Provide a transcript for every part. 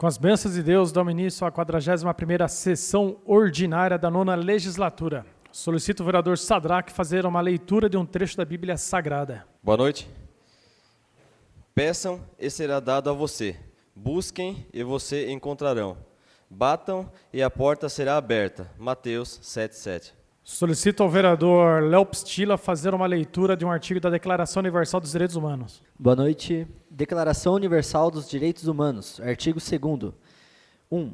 Com as bênçãos de Deus, damos início à 41ª sessão ordinária da 9ª legislatura. Solicito o vereador Sadraque fazer uma leitura de um trecho da Bíblia Sagrada. Boa noite. Peçam e será dado a você. Busquem e você encontrarão. Batam e a porta será aberta. Mateus 7:7. Solicito ao vereador Léo Pstila fazer uma leitura de um artigo da Declaração Universal dos Direitos Humanos. Boa noite. Declaração Universal dos Direitos Humanos, artigo 2º. 1.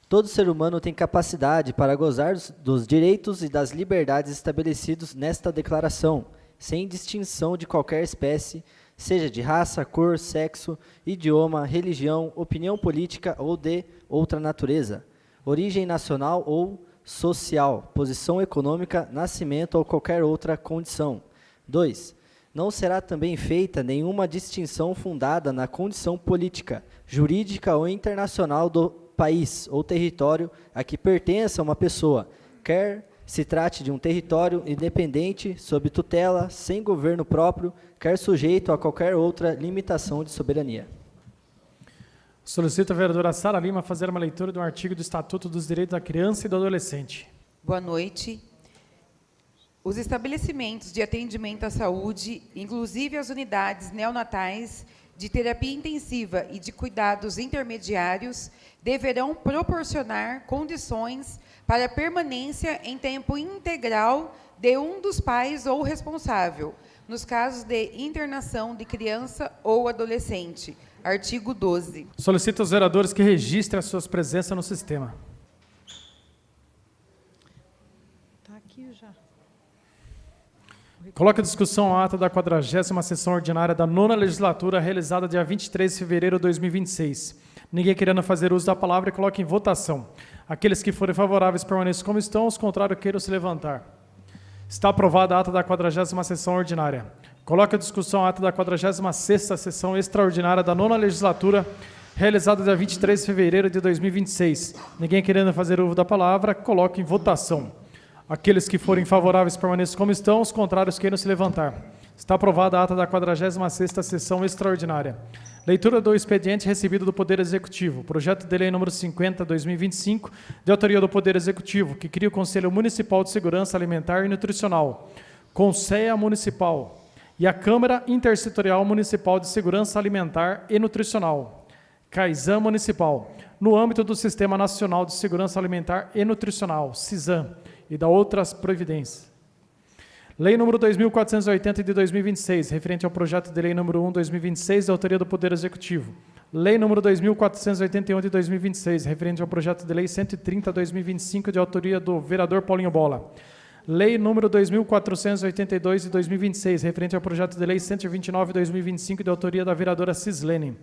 Todo ser humano tem capacidade para gozar dos direitos e das liberdades estabelecidos nesta declaração, sem distinção de qualquer espécie, seja de raça, cor, sexo, idioma, religião, opinião política ou de outra natureza, origem nacional ou social, posição econômica, nascimento ou qualquer outra condição. 2. Não será também feita nenhuma distinção fundada na condição política, jurídica ou internacional do país ou território a que pertença uma pessoa, quer se trate de um território independente, sob tutela, sem governo próprio, quer sujeito a qualquer outra limitação de soberania. Solicito a vereadora Sara Lima fazer uma leitura de um artigo do Estatuto dos Direitos da Criança e do Adolescente. Boa noite. Os estabelecimentos de atendimento à saúde, inclusive as unidades neonatais de terapia intensiva e de cuidados intermediários, deverão proporcionar condições para a permanência em tempo integral de um dos pais ou responsável, nos casos de internação de criança ou adolescente. Artigo 12. Solicito aos vereadores que registrem as suas presenças no sistema. Está aqui já. Coloque a discussão a ata da 40ª sessão ordinária da 9ª legislatura, realizada dia 23 de fevereiro de 2026. Ninguém querendo fazer uso da palavra, coloque em votação. Aqueles que forem favoráveis permaneçam como estão, os contrários queiram se levantar. Está aprovada a ata da 40ª sessão ordinária. Coloque a discussão a ata da 46ª sessão extraordinária da 9ª legislatura, realizada dia 23 de fevereiro de 2026. Ninguém querendo fazer uso da palavra, coloque em votação. Aqueles que forem favoráveis permaneçam como estão, os contrários queiram se levantar. Está aprovada a ata da 46ª sessão extraordinária. Leitura do expediente recebido do Poder Executivo. Projeto de Lei número 50/2025, de autoria do Poder Executivo, que cria o Conselho Municipal de Segurança Alimentar e Nutricional, Conselho Municipal e a Câmara Intersetorial Municipal de Segurança Alimentar e Nutricional, CAISAM Municipal, no âmbito do Sistema Nacional de Segurança Alimentar e Nutricional, CISAM, e da outras providências. Lei número 2.480 de 2026, referente ao projeto de lei número 1/2026, de autoria do Poder Executivo. Lei número 2.481 de 2026, referente ao projeto de lei 130/2025, de autoria do vereador Paulinho Bola. Lei número 2.482 de 2026, referente ao projeto de lei 129/2025, de autoria da vereadora Cislene.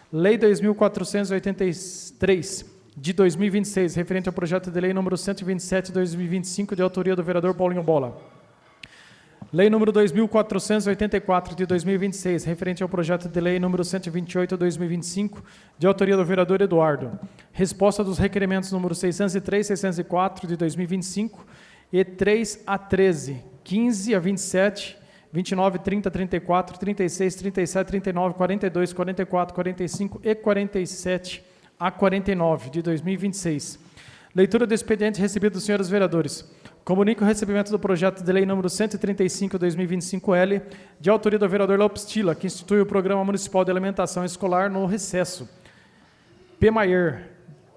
Lei 2.483 de 2026, referente ao projeto de lei número 127 de 2025, de autoria do vereador Paulinho Bola. Lei número 2.484 de 2026, referente ao projeto de lei número 128 de 2025, de autoria do vereador Eduardo. Resposta dos requerimentos número 603, 604 de 2025 e 3 a 13, 15 a 27, 29, 30, 34, 36, 37, 39, 42, 44, 45 e 47 a 49 de 2026. Leitura do expediente recebido dos senhores vereadores. Comunico o recebimento do projeto de lei número 135/2025L, de autoria do vereador Léo Pstila, que institui o Programa Municipal de Alimentação Escolar no Recesso, PMAER,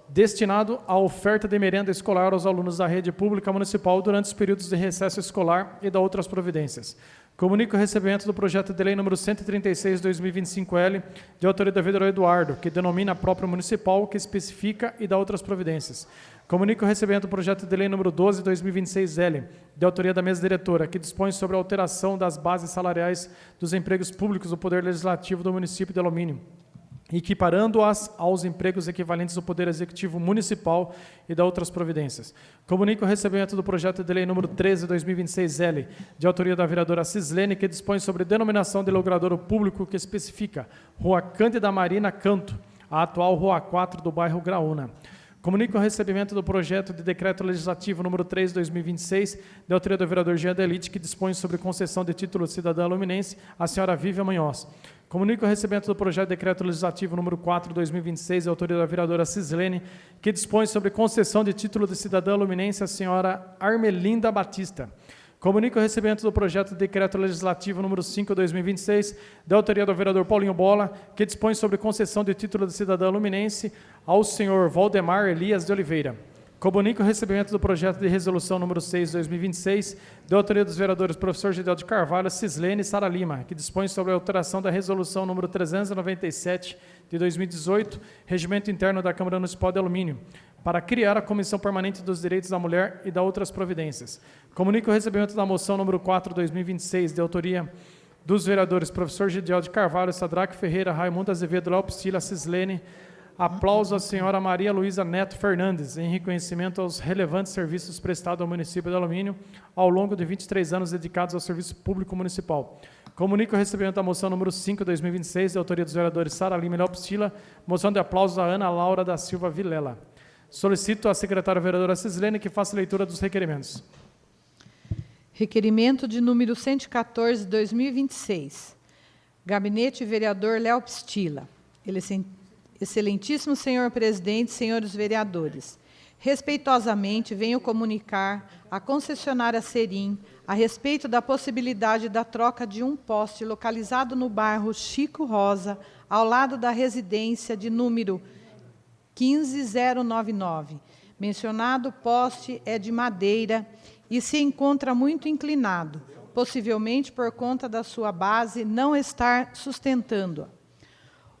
destinado à oferta de merenda escolar aos alunos da rede pública municipal durante os períodos de recesso escolar e da outras providências. Comunico o recebimento do projeto de lei número 136/2025L, de autoria do vereador Eduardo, que denomina próprio municipal, que especifica e dá outras providências. Comunico o recebimento do projeto de lei número 12/2026L, de autoria da mesa diretora, que dispõe sobre a alteração das bases salariais dos empregos públicos do Poder Legislativo do município de Alumínio, equiparando-as aos empregos equivalentes do Poder Executivo Municipal e da outras providências. Comunico o recebimento do projeto de lei número 13/2026L, de autoria da vereadora Cislene, que dispõe sobre denominação de logradouro público, que especifica Rua Cândida Marina Canto, a atual Rua 4 do bairro Graúna. Comunico o recebimento do projeto de decreto legislativo número 3 de 2026, de autoria do vereador Jean Delite, que dispõe sobre concessão de título de cidadã luminense à senhora Vívia Manhós. Comunico o recebimento do projeto de decreto legislativo número 4 de 2026, de autoria da vereadora Cislene, que dispõe sobre concessão de título de cidadã luminense à senhora Armelinda Batista. Comunico o recebimento do projeto de decreto legislativo número 5 de 2026, da autoria do vereador Paulinho Bola, que dispõe sobre concessão de título de cidadã luminense ao senhor Valdemar Elias de Oliveira. Comunico o recebimento do projeto de resolução número 6 de 2026, da autoria dos vereadores professor Gideão de Carvalho, Cislene e Sara Lima, que dispõe sobre a alteração da resolução número 397 de 2018, regimento interno da Câmara Municipal de Alumínio, para criar a Comissão Permanente dos Direitos da Mulher e da outras providências. Comunico o recebimento da moção número 4 de 2026, de autoria dos vereadores professor Gideão de Carvalho, Sadraque Ferreira, Raimundo Azevedo, Léo Piscila, Cislene. Aplauso à senhora Maria Luísa Neto Fernandes, em reconhecimento aos relevantes serviços prestados ao município de Alumínio ao longo de 23 anos dedicados ao serviço público municipal. Comunico o recebimento da moção número 5 de 2026, de autoria dos vereadores Sara Lima e Léo Piscila, moção de aplausos à Ana Laura da Silva Vilela. Solicito à secretária vereadora Cislene que faça leitura dos requerimentos. Requerimento de número 114, 2026. Gabinete vereador Léo Piscila. Excelentíssimo senhor presidente, senhores vereadores, respeitosamente venho comunicar à concessionária Serim a respeito da possibilidade da troca de um poste localizado no bairro Chico Rosa, ao lado da residência de número 15099. Mencionado poste é de madeira e se encontra muito inclinado, possivelmente por conta da sua base não estar sustentando-a,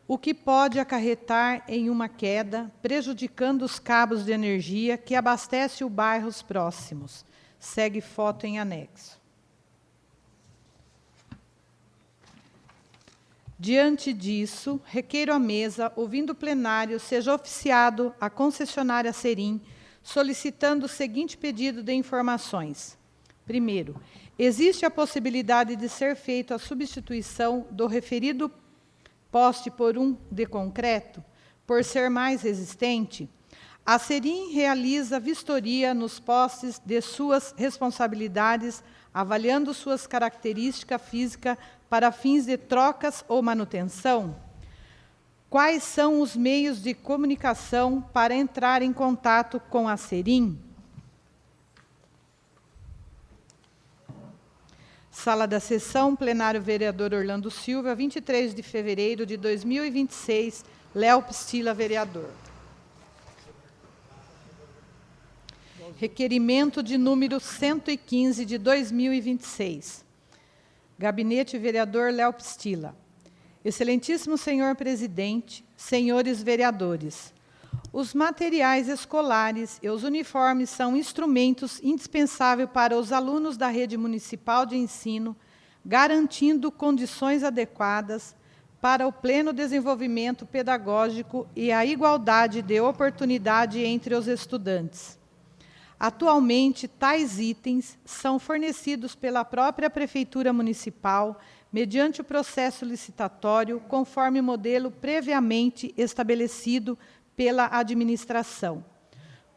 o que pode acarretar em uma queda, prejudicando os cabos de energia que abastecem os bairros próximos. Segue foto em anexo. Diante disso, requeiro à mesa, ouvindo o plenário, seja oficiado a concessionária Serim, solicitando o seguinte pedido de informações. Primeiro, existe a possibilidade de ser feita a substituição do referido poste por um de concreto, por ser mais resistente? A Serim realiza vistoria nos postes de suas responsabilidades, avaliando suas características físicas para fins de trocas ou manutenção? Quais são os meios de comunicação para entrar em contato com a Serim? Sala da sessão, plenário vereador Orlando Silva, 23 de fevereiro de 2026, Léo Piscila, vereador. Requerimento de número 115 de 2026. Gabinete vereador Léo Piscila. Excelentíssimo senhor presidente, senhores vereadores, os materiais escolares e os uniformes são instrumentos indispensáveis para os alunos da rede municipal de ensino, garantindo condições adequadas para o pleno desenvolvimento pedagógico e a igualdade de oportunidade entre os estudantes. Atualmente, tais itens são fornecidos pela própria Prefeitura Municipal, mediante o processo licitatório, conforme modelo previamente estabelecido pela administração.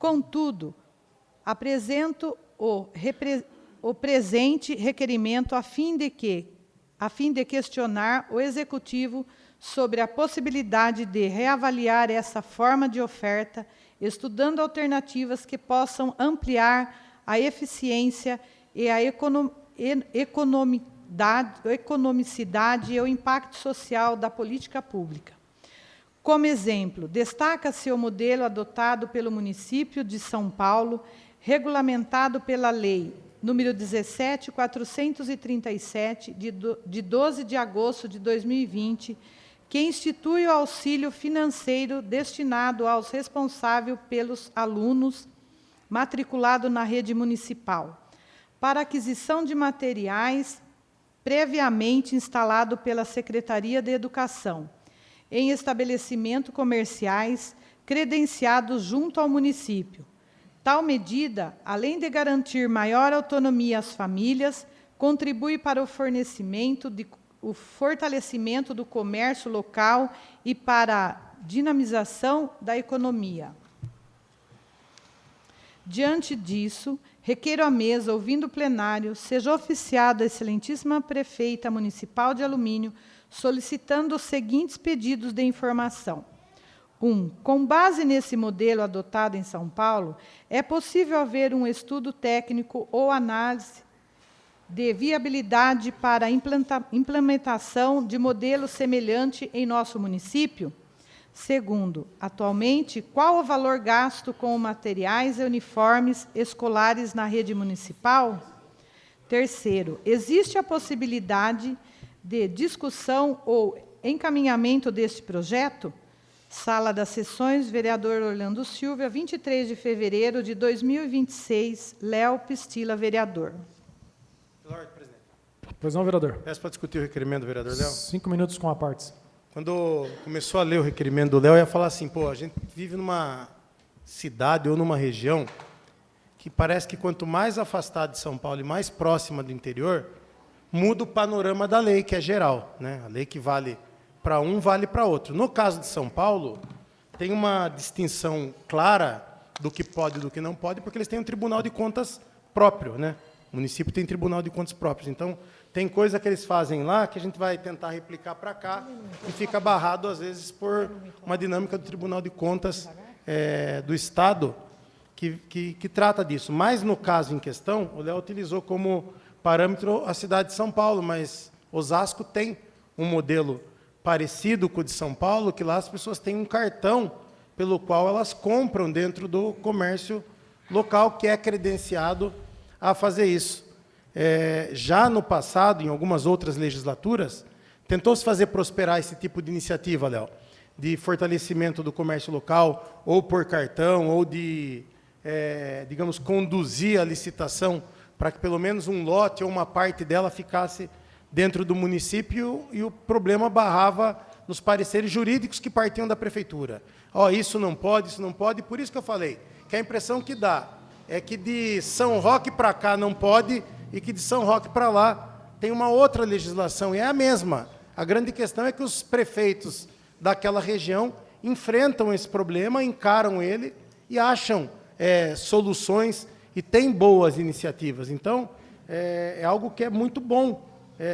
Contudo, apresento o presente requerimento a fim de questionar o Executivo sobre a possibilidade de reavaliar essa forma de oferta, estudando alternativas que possam ampliar a eficiência e a economicidade e o impacto social da política pública. Como exemplo, destaca-se o modelo adotado pelo município de São Paulo, regulamentado pela Lei número 17.437, de 12 de agosto de 2020, que institui o auxílio financeiro destinado aos responsáveis pelos alunos matriculados na rede municipal, para aquisição de materiais previamente instalado pela Secretaria de Educação, em estabelecimentos comerciais credenciados junto ao município. Tal medida, além de garantir maior autonomia às famílias, contribui para o fortalecimento do comércio local e para a dinamização da economia. Diante disso, requeiro à mesa, ouvindo o plenário, seja oficiado a excelentíssima prefeita municipal de Alumínio, solicitando os seguintes pedidos de informação. 1. Com base nesse modelo adotado em São Paulo, é possível haver um estudo técnico ou análise de viabilidade para a implementação de modelo semelhante em nosso município? Segundo, atualmente, qual o valor gasto com materiais e uniformes escolares na rede municipal? Terceiro, existe a possibilidade de discussão ou encaminhamento deste projeto? Sala das Sessões, vereador Orlando Silva, 23 de fevereiro de 2026, Léo Pistila, vereador. Pela ordem, presidente. Pois não, vereador. Peço para discutir o requerimento do vereador Léo. 5 minutos com a parte. Quando começou a ler o requerimento do Léo, eu ia falar assim, pô, a gente vive numa cidade ou numa região que parece que quanto mais afastado de São Paulo e mais próxima do interior, muda o panorama da lei, que é geral, né? A lei que vale para um, vale para outro. No caso de São Paulo, tem uma distinção clara do que pode e do que não pode, porque eles têm um tribunal de contas próprio, né? O município tem tribunal de contas próprios. Então, tem coisa que eles fazem lá que a gente vai tentar replicar para cá e fica barrado, às vezes, por uma dinâmica do Tribunal de Contas do Estado que trata disso. Mas, no caso em questão, o Léo utilizou como parâmetro a cidade de São Paulo, mas Osasco tem um modelo parecido com o de São Paulo, que lá as pessoas têm um cartão pelo qual elas compram dentro do comércio local, que é credenciado a fazer isso. Já no passado, em algumas outras legislaturas, tentou-se fazer prosperar esse tipo de iniciativa, Léo, de fortalecimento do comércio local, ou por cartão, ou de, digamos, conduzir a licitação para que pelo menos um lote ou uma parte dela ficasse dentro do município, e o problema barrava nos pareceres jurídicos que partiam da prefeitura. Isso não pode, por isso que eu falei, que a impressão que dá é que de São Roque para cá não pode, e que de São Roque para lá tem uma outra legislação, e é a mesma. A grande questão é que os prefeitos daquela região enfrentam esse problema, encaram ele e acham soluções e têm boas iniciativas. Então, é algo que é muito bom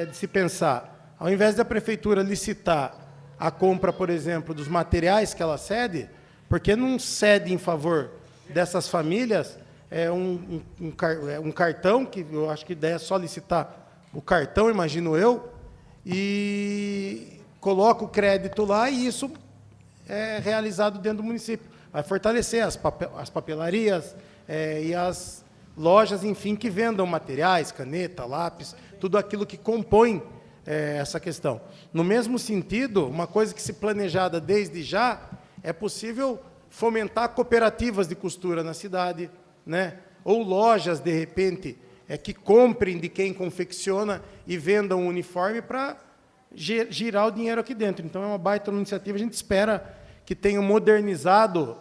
de se pensar. Ao invés da prefeitura licitar a compra, por exemplo, dos materiais que ela cede, por que não cede em favor dessas famílias um cartão, que eu acho que a ideia é só licitar o cartão, imagino eu, e coloca o crédito lá, e isso é realizado dentro do município. Vai fortalecer as papelarias e as lojas, enfim, que vendam materiais, caneta, lápis, tudo aquilo que compõe essa questão. No mesmo sentido, uma coisa que se planejada desde já, é possível fomentar cooperativas de costura na cidade, né? Ou lojas, de repente, que comprem de quem confecciona e vendam um uniforme para girar o dinheiro aqui dentro. Então, é uma baita iniciativa. A gente espera que tenham modernizado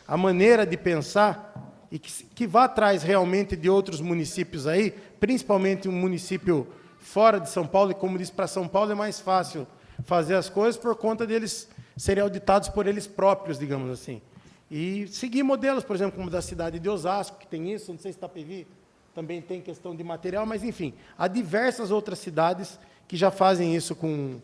a maneira de pensar e que vá atrás realmente de outros municípios aí, principalmente um município fora de São Paulo, e como disse, para São Paulo é mais fácil fazer as coisas por conta deles serem auditados por eles próprios, digamos assim. E seguir modelos, por exemplo, como da cidade de Osasco, que tem isso, não sei se Itapevi também tem questão de material, mas, enfim, há diversas outras cidades que já fazem isso com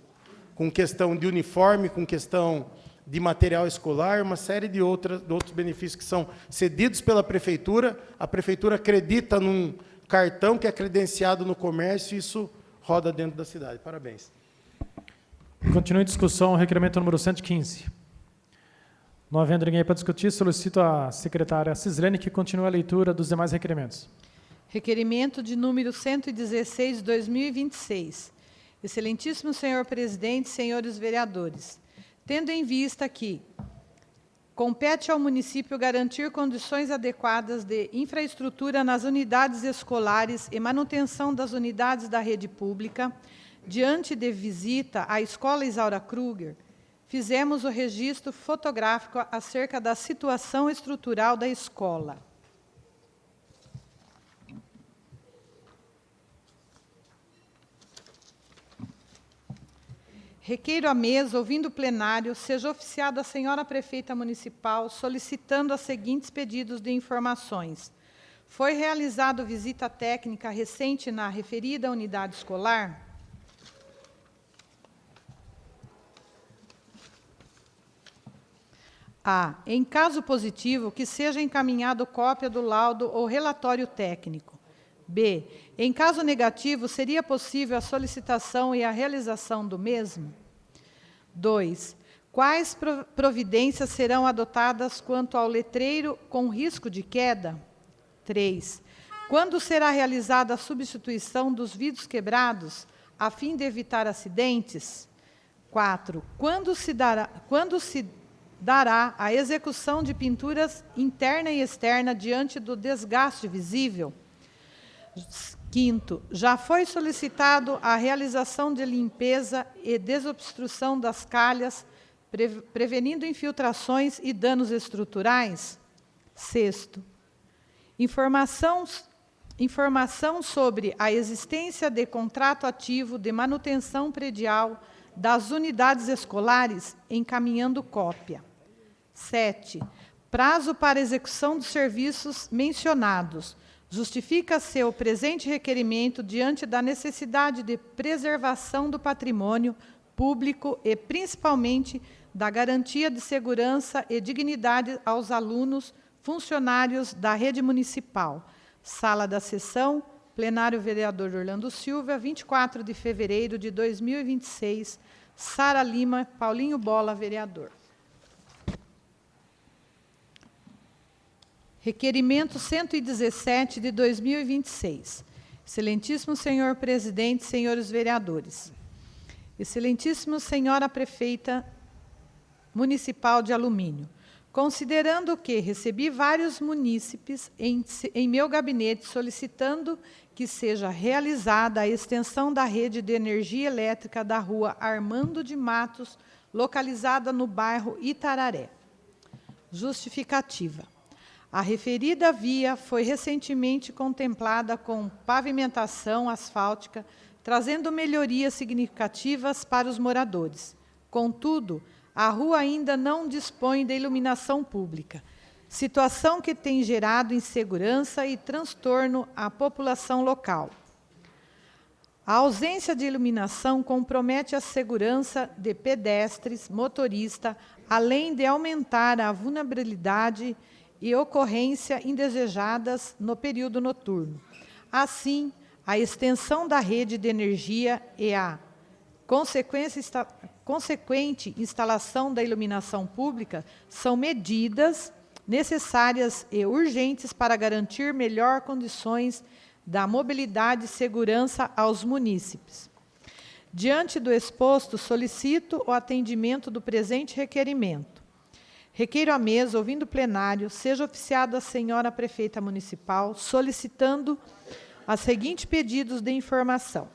questão de uniforme, com questão de material escolar, uma série de outros benefícios que são cedidos pela prefeitura. A prefeitura acredita num cartão que é credenciado no comércio, e isso roda dentro da cidade. Parabéns. Continua em discussão o requerimento número 115. Não havendo ninguém para discutir, solicito à secretária Cislene que continue a leitura dos demais requerimentos. Requerimento de número 116, 2026. Excelentíssimo senhor presidente, senhores vereadores, tendo em vista que compete ao município garantir condições adequadas de infraestrutura nas unidades escolares e manutenção das unidades da rede pública, diante de visita à Escola Isaura Kruger, fizemos o registro fotográfico acerca da situação estrutural da escola. Requeiro à mesa, ouvindo o plenário, seja oficiada a senhora prefeita municipal solicitando os seguintes pedidos de informações. Foi realizada visita técnica recente na referida unidade escolar? A. Em caso positivo, que seja encaminhado cópia do laudo ou relatório técnico. B. Em caso negativo, seria possível a solicitação e a realização do mesmo? 2. Quais providências serão adotadas quanto ao letreiro com risco de queda? 3. Quando será realizada a substituição dos vidros quebrados, a fim de evitar acidentes? 4. Quando se dará a execução de pinturas interna e externa diante do desgaste visível? 5. Já foi solicitado a realização de limpeza e desobstrução das calhas, prevenindo infiltrações e danos estruturais? 6. Informação sobre a existência de contrato ativo de manutenção predial das unidades escolares, encaminhando cópia. 7. Prazo para execução dos serviços mencionados. Justifica-se o presente requerimento diante da necessidade de preservação do patrimônio público e, principalmente, da garantia de segurança e dignidade aos alunos, funcionários da rede municipal. Sala da sessão, plenário vereador Orlando Silva, 24 de fevereiro de 2026, Sara Lima, Paulinho Bola, vereador. Requerimento 117 de 2026. Excelentíssimo senhor presidente, senhores vereadores. Excelentíssima senhora prefeita municipal de Alumínio. Considerando que recebi vários munícipes em meu gabinete solicitando que seja realizada a extensão da rede de energia elétrica da rua Armando de Matos, localizada no bairro Itararé. Justificativa. A referida via foi recentemente contemplada com pavimentação asfáltica, trazendo melhorias significativas para os moradores. Contudo, a rua ainda não dispõe de iluminação pública, situação que tem gerado insegurança e transtorno à população local. A ausência de iluminação compromete a segurança de pedestres, motorista, além de aumentar a vulnerabilidade e ocorrência indesejadas no período noturno. Assim, a extensão da rede de energia e a consequente instalação da iluminação pública são medidas necessárias e urgentes para garantir melhor condições da mobilidade e segurança aos munícipes. Diante do exposto, solicito o atendimento do presente requerimento. Requeiro à mesa, ouvindo o plenário, seja oficiado a senhora prefeita municipal, solicitando os seguintes pedidos de informação.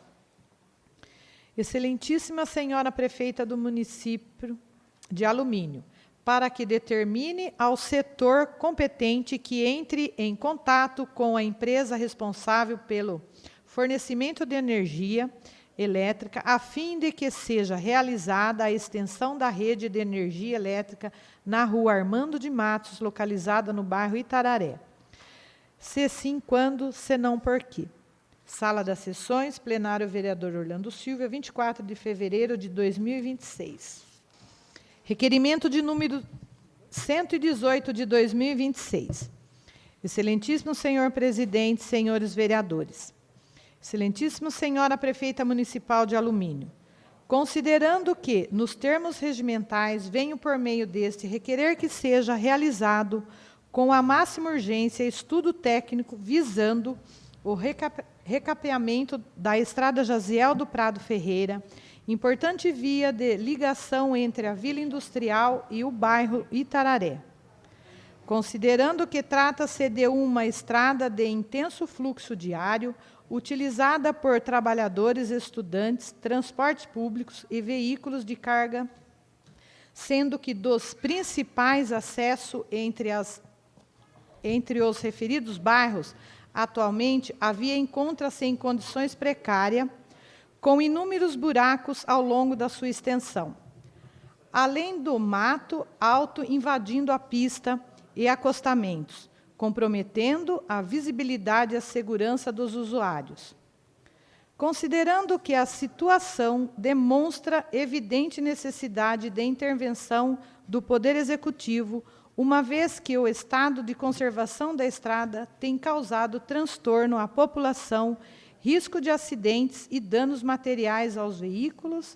Excelentíssima senhora prefeita do município de Alumínio, para que determine ao setor competente que entre em contato com a empresa responsável pelo fornecimento de energia elétrica, a fim de que seja realizada a extensão da rede de energia elétrica na rua Armando de Matos, localizada no bairro Itararé. Se sim, quando, se não, por quê? Sala das sessões, plenário vereador Orlando Silva, 24 de fevereiro de 2026. Requerimento de número 118 de 2026. Excelentíssimo senhor presidente, senhores vereadores. Excelentíssima senhora prefeita municipal de Alumínio, considerando que, nos termos regimentais, venho por meio deste requerer que seja realizado com a máxima urgência estudo técnico visando o recapeamento da estrada Jaziel do Prado Ferreira, importante via de ligação entre a Vila Industrial e o bairro Itararé. Considerando que trata-se de uma estrada de intenso fluxo diário, utilizada por trabalhadores, estudantes, transportes públicos e veículos de carga, sendo que dos principais acessos entre os referidos bairros, atualmente, a via encontra-se em condições precárias, com inúmeros buracos ao longo da sua extensão, além do mato alto invadindo a pista e acostamentos, comprometendo a visibilidade e a segurança dos usuários. Considerando que a situação demonstra evidente necessidade de intervenção do Poder Executivo, uma vez que o estado de conservação da estrada tem causado transtorno à população, risco de acidentes e danos materiais aos veículos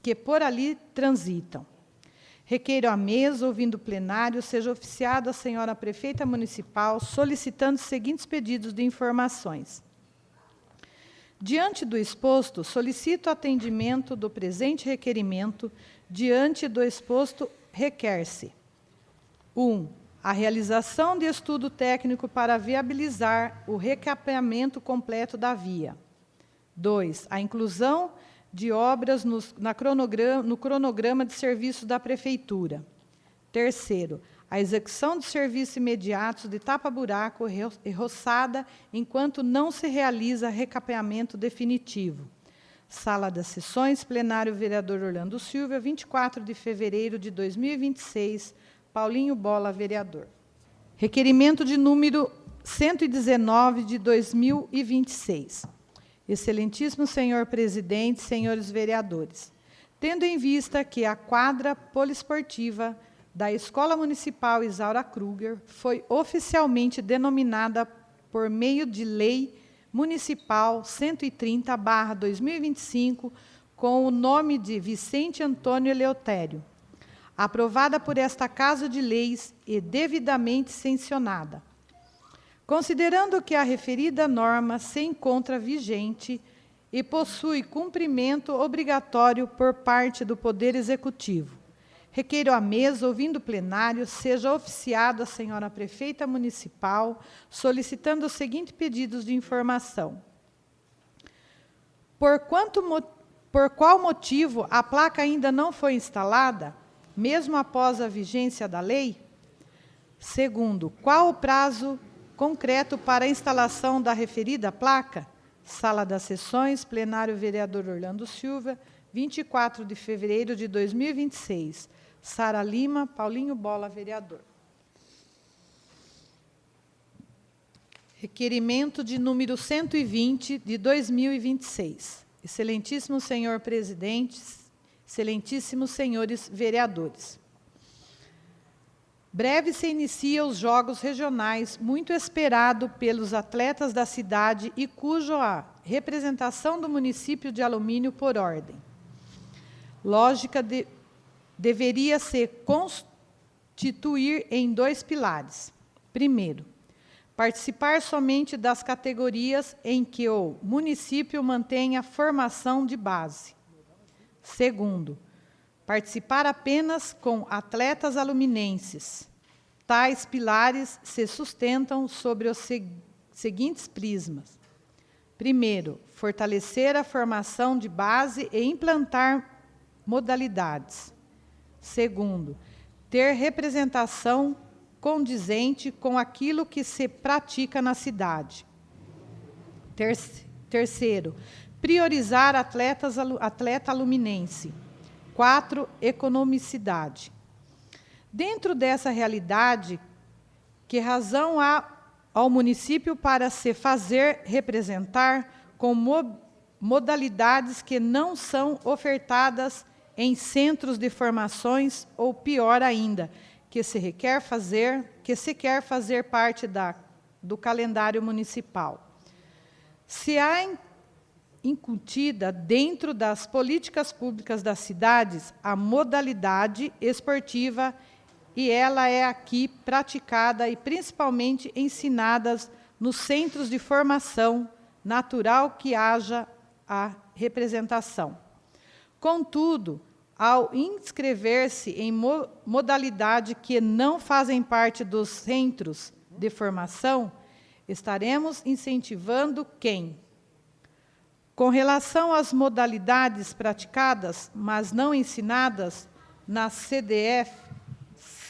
que por ali transitam. Requeiro à mesa, ouvindo o plenário, seja oficiado a senhora prefeita municipal, solicitando os seguintes pedidos de informações. Diante do exposto, solicito atendimento do presente requerimento. Diante do exposto, requer-se: 1. A realização de estudo técnico para viabilizar o recapeamento completo da via. 2. A inclusão de obras no cronograma de serviços da Prefeitura. 3. A execução de serviços imediatos de tapa-buraco e roçada, enquanto não se realiza recapeamento definitivo. Sala das Sessões, plenário vereador Orlando Silva, 24 de fevereiro de 2026, Paulinho Bola, vereador. Requerimento de número 119 de 2026. Excelentíssimo senhor presidente, senhores vereadores, tendo em vista que a quadra poliesportiva da Escola Municipal Isaura Kruger foi oficialmente denominada por meio de Lei Municipal 130/2025 com o nome de Vicente Antônio Eleutério, aprovada por esta Casa de Leis e devidamente sancionada. Considerando que a referida norma se encontra vigente e possui cumprimento obrigatório por parte do Poder Executivo, requeiro à mesa, ouvindo o plenário, seja oficiado a senhora prefeita municipal, solicitando os seguintes pedidos de informação. Por qual motivo a placa ainda não foi instalada, mesmo após a vigência da lei? Segundo, qual o prazo concreto para a instalação da referida placa? Sala das Sessões, plenário vereador Orlando Silva, 24 de fevereiro de 2026. Sara Lima, Paulinho Bola, vereador. Requerimento de número 120 de 2026. Excelentíssimo senhor presidente, excelentíssimos senhores vereadores. Breve se inicia os Jogos Regionais, muito esperado pelos atletas da cidade e cuja representação do município de Alumínio por ordem. Lógica deveria se constituir em 2 pilares. Primeiro, participar somente das categorias em que o município mantenha formação de base. Segundo, participar apenas com atletas aluminenses. Tais pilares se sustentam sobre os seguintes prismas. Primeiro, fortalecer a formação de base e implantar modalidades. Segundo, ter representação condizente com aquilo que se pratica na cidade. Terceiro, priorizar atleta aluminense. 4, economicidade. Dentro dessa realidade, que razão há ao município para se fazer representar com modalidades que não são ofertadas em centros de formações, ou pior ainda, que se quer fazer parte do calendário municipal. Se há incutida dentro das políticas públicas das cidades a modalidade esportiva, e ela é aqui praticada e principalmente ensinada nos centros de formação, natural que haja a representação. Contudo, ao inscrever-se em modalidade que não fazem parte dos centros de formação, estaremos incentivando quem? Com relação às modalidades praticadas, mas não ensinadas na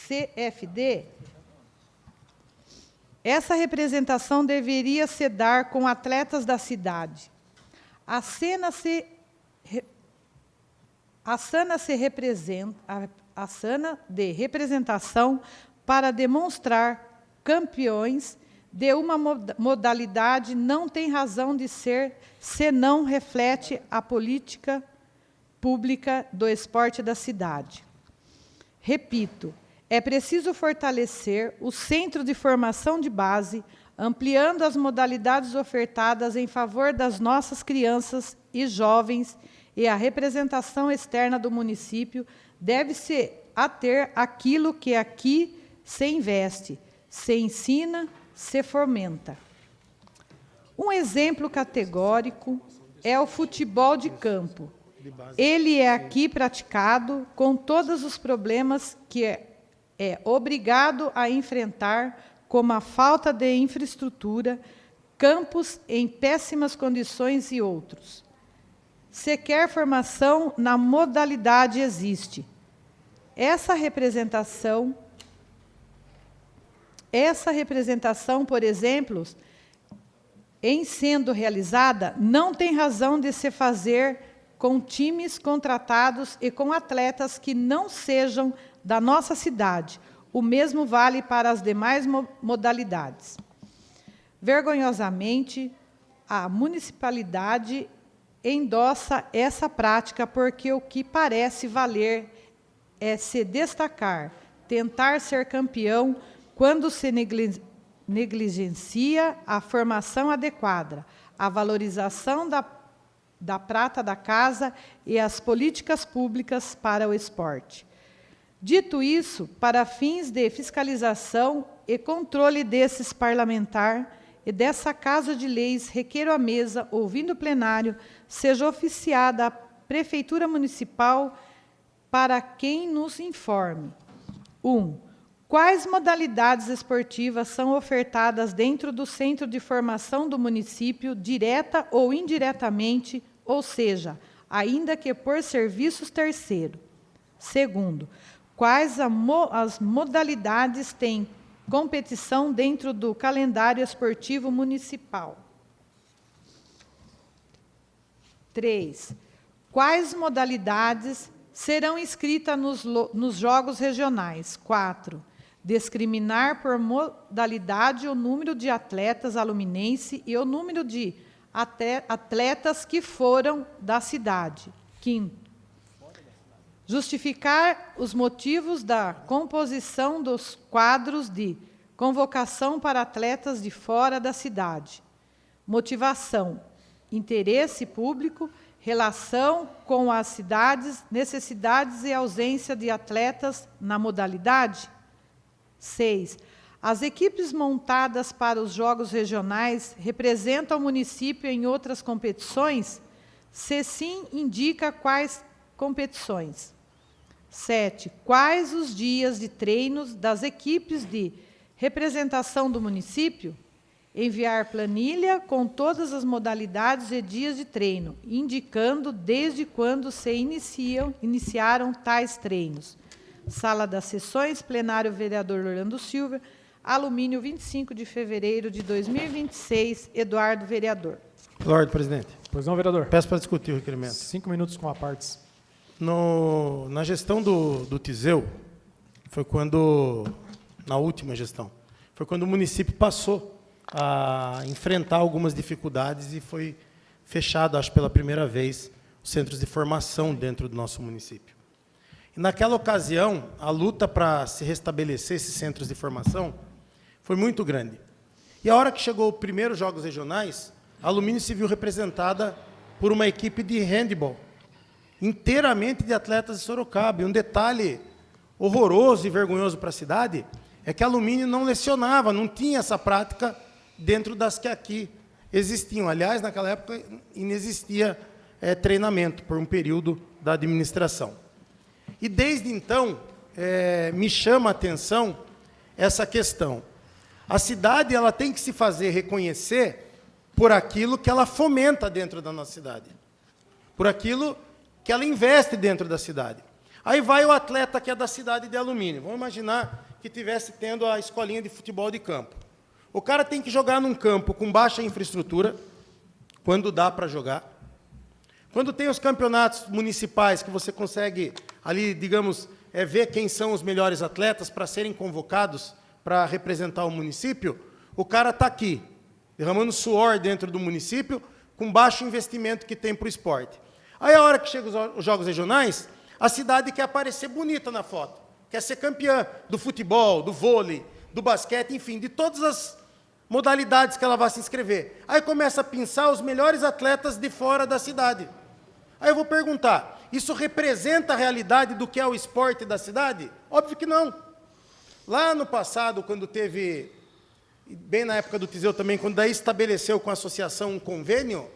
CFD, essa representação deveria se dar com atletas da cidade. A cena de representação para demonstrar campeões de uma modalidade não tem razão de ser, senão reflete a política pública do esporte da cidade. Repito, é preciso fortalecer o centro de formação de base, ampliando as modalidades ofertadas em favor das nossas crianças e jovens, e a representação externa do município deve se ater àquilo que aqui se investe, se ensina, se fomenta. Um exemplo categórico é o futebol de campo. Ele é aqui praticado com todos os problemas que é obrigado a enfrentar, como a falta de infraestrutura, campos em péssimas condições e outros. Sequer formação na modalidade existe. Essa representação, por exemplo, em sendo realizada, não tem razão de se fazer com times contratados e com atletas que não sejam da nossa cidade. O mesmo vale para as demais modalidades. Vergonhosamente, a municipalidade endossa essa prática porque o que parece valer é se destacar, tentar ser campeão, quando se negligencia a formação adequada, a valorização da prata da casa e as políticas públicas para o esporte. Dito isso, para fins de fiscalização e controle desses parlamentares e dessa Casa de Leis, requeiro à mesa, ouvindo o plenário, seja oficiada a Prefeitura Municipal para quem nos informe. 1. Quais modalidades esportivas são ofertadas dentro do centro de formação do município, direta ou indiretamente, ou seja, ainda que por serviços terceiros? 2. Quais as modalidades têm competição dentro do calendário esportivo municipal? 3. Quais modalidades serão inscritas nos jogos regionais? 4. Discriminar por modalidade o número de atletas aluminense e o número de atletas que foram da cidade. 5. Justificar os motivos da composição dos quadros de convocação para atletas de fora da cidade. Motivação, interesse público, relação com as cidades, necessidades e ausência de atletas na modalidade. 6. As equipes montadas para os jogos regionais representam o município em outras competições? Se sim, indica quais competições. 7. Quais os dias de treinos das equipes de representação do município? Enviar planilha com todas as modalidades e dias de treino, indicando desde quando se iniciaram tais treinos. Sala das Sessões, plenário vereador Orlando Silva, Alumínio, 25 de fevereiro de 2026, Eduardo, vereador. Eduardo, presidente. Pois não, vereador. Peço para discutir o requerimento. 5 minutos com a partes. Na gestão do Tiseu, foi quando, na última gestão, foi quando o município passou a enfrentar algumas dificuldades e foi fechado, acho pela primeira vez, os centros de formação dentro do nosso município. E naquela ocasião, a luta para se restabelecer esses centros de formação foi muito grande. E a hora que chegou os primeiros Jogos Regionais, a Alumínio se viu representada por uma equipe de handebol, inteiramente de atletas de Sorocaba. E um detalhe horroroso e vergonhoso para a cidade é que a Alumínio não lecionava, não tinha essa prática dentro das que aqui existiam. Aliás, naquela época, inexistia treinamento por um período da administração. E, desde então, me chama a atenção essa questão. A cidade ela tem que se fazer reconhecer por aquilo que ela fomenta dentro da nossa cidade, por aquilo que ela investe dentro da cidade. Aí vai o atleta que é da cidade de Alumínio. Vamos imaginar que estivesse tendo a escolinha de futebol de campo. O cara tem que jogar num campo com baixa infraestrutura, quando dá para jogar. Quando tem os campeonatos municipais, que você consegue ali, digamos, ver quem são os melhores atletas para serem convocados para representar o município, o cara está aqui, derramando suor dentro do município, com baixo investimento que tem para o esporte. Aí, a hora que chegam os jogos regionais, a cidade quer aparecer bonita na foto, quer ser campeã do futebol, do vôlei, do basquete, enfim, de todas as modalidades que ela vai se inscrever. Aí começa a pensar os melhores atletas de fora da cidade. Aí eu vou perguntar, isso representa a realidade do que é o esporte da cidade? Óbvio que não. Lá no passado, quando teve, bem na época do Tiseu também, quando daí estabeleceu com a associação um convênio,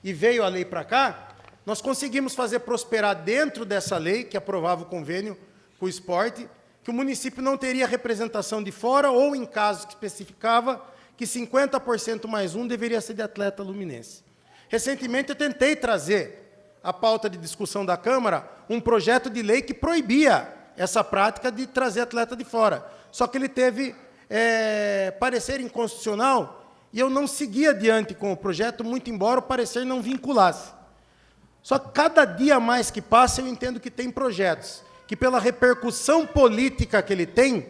e veio a lei para cá, nós conseguimos fazer prosperar dentro dessa lei, que aprovava o convênio com o esporte, que o município não teria representação de fora, ou em casos que especificava que 50% mais um deveria ser de atleta luminense. Recentemente eu tentei trazer a pauta de discussão da Câmara um projeto de lei que proibia essa prática de trazer atleta de fora. Só que ele teve parecer inconstitucional e eu não segui adiante com o projeto, muito embora o parecer não vinculasse. Só que cada dia mais que passa eu entendo que tem projetos que, pela repercussão política que ele tem,